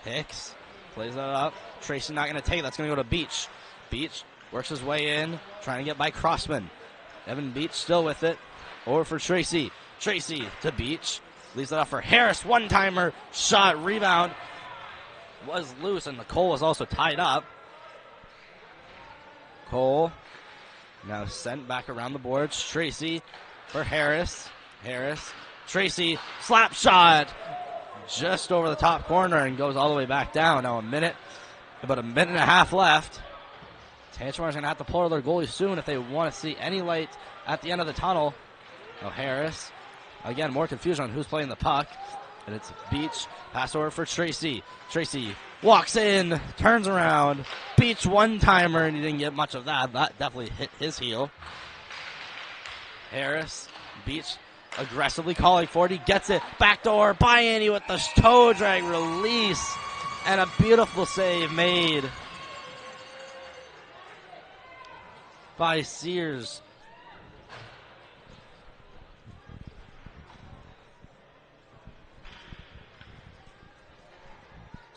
Hicks plays that up. Tracy not going to take it. That's going to go to Beach. Beach works his way in. Trying to get by Crossman. Evan Beach still with it. Over for Tracy. Tracy to Beach. Leaves it off for Harris. One-timer. Shot. Rebound. Was loose, and the Cole was also tied up. Cole now sent back around the boards. Tracy for Harris. Harris. Tracy. Slap shot. Just over the top corner and goes all the way back down. Now about a minute and a half left. Tantramar is going to have to pull their goalie soon if they want to see any light at the end of the tunnel. Now Harris. Again, more confusion on who's playing the puck. And it's Beach. Pass over for Tracy. Tracy walks in, turns around. Beach one-timer, and he didn't get much of that. That definitely hit his heel. Harris. Beach aggressively calling for it. He gets it. Backdoor. Bianni with the toe drag release. And a beautiful save made by Sears.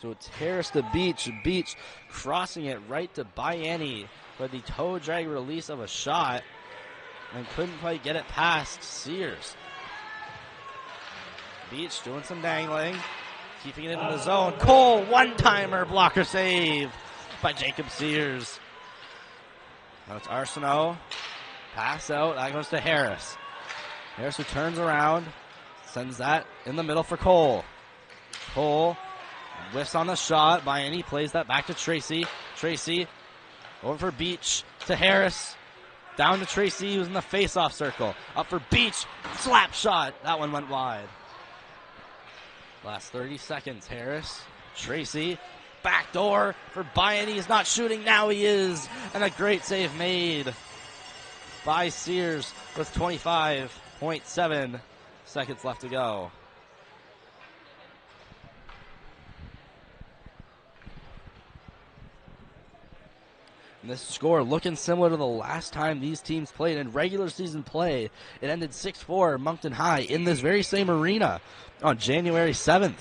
So it's Harris to Beach. Beach crossing it right to Bianni for the toe drag release of a shot. And couldn't quite get it past Sears. Beach doing some dangling. Keeping it in the zone. Cole, one-timer, blocker save by Jacob Sears. Now it's Arsenault. Pass out. That goes to Harris. Harris who turns around. Sends that in the middle for Cole. Cole whiffs on the shot. Bianni plays that back to Tracy. Tracy over for Beach to Harris. Down to Tracy, who's in the face-off circle. Up for Beach. Slap shot. That one went wide. Last 30 seconds. Harris. Tracy. Backdoor for Bianni. He's not shooting. Now he is. And a great save made by Sears with 25.7 seconds left to go. And this score looking similar to the last time these teams played in regular season play. It ended 6-4 Moncton High in this very same arena on January 7th.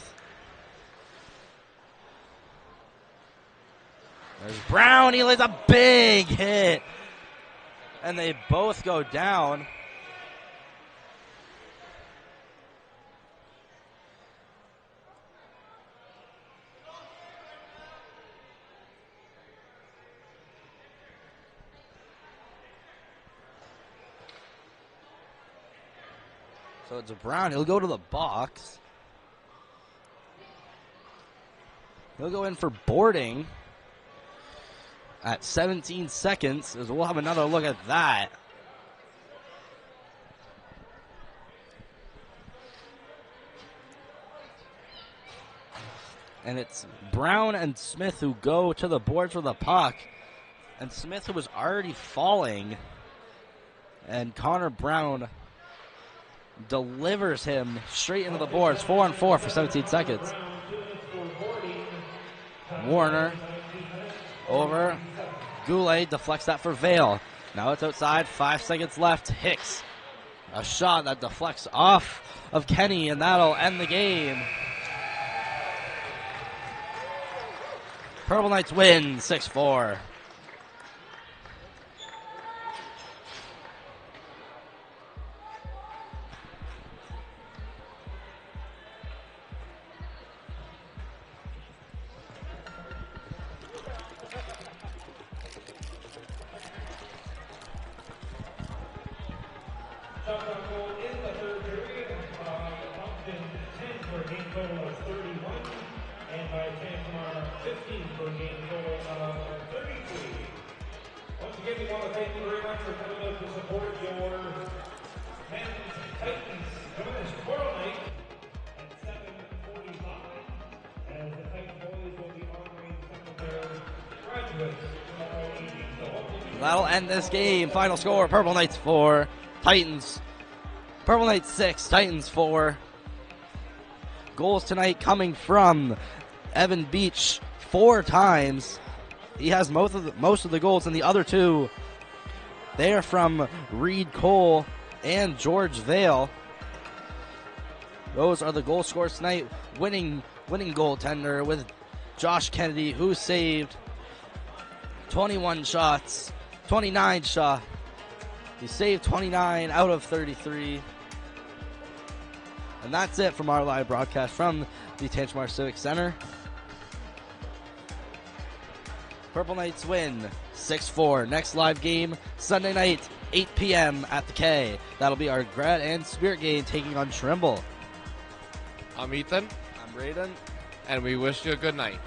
There's Brown. He lays a big hit. And they both go down. So it's Brown. He'll go to the box. He'll go in for boarding at 17 seconds. As we'll have another look at that. And it's Brown and Smith who go to the boards for the puck. And Smith, who was already falling. And Connor Brown delivers him straight into the boards. 4-on-4 for 17 seconds. Warner over. Goulet deflects that for Vale. Now it's outside. 5 seconds left. Hicks. A shot that deflects off of Kenny, and that'll end the game. Purple Knights win 6-4. Shot on goal in the third period by Moncton 10 for a game total of 31, and by Tantramar 15 for a game total of 33. Once again, we want to thank you very much for coming out to support your men's Titans. Join us tomorrow night at 7:45 as the Titan boys will be honoring some of their graduates tomorrow evening. So hopefully That'll end this game. Final score, Purple Knights 4, Titans. Purple Knights 6, Titans 4. Goals tonight coming from Evan Beach 4 times. He has most of the goals, and the other 2, they are from Reed Cole and George Vale. Those are the goal scorers tonight. Winning goaltender with Josh Kennedy, who saved 29 shots. He saved 29 out of 33. And that's it from our live broadcast from the Tantramar Civic Center. Purple Knights win 6-4. Next live game, Sunday night, 8 p.m. at the K. That'll be our grad and spirit game taking on Trimble. I'm Ethan. I'm Braden. And we wish you a good night.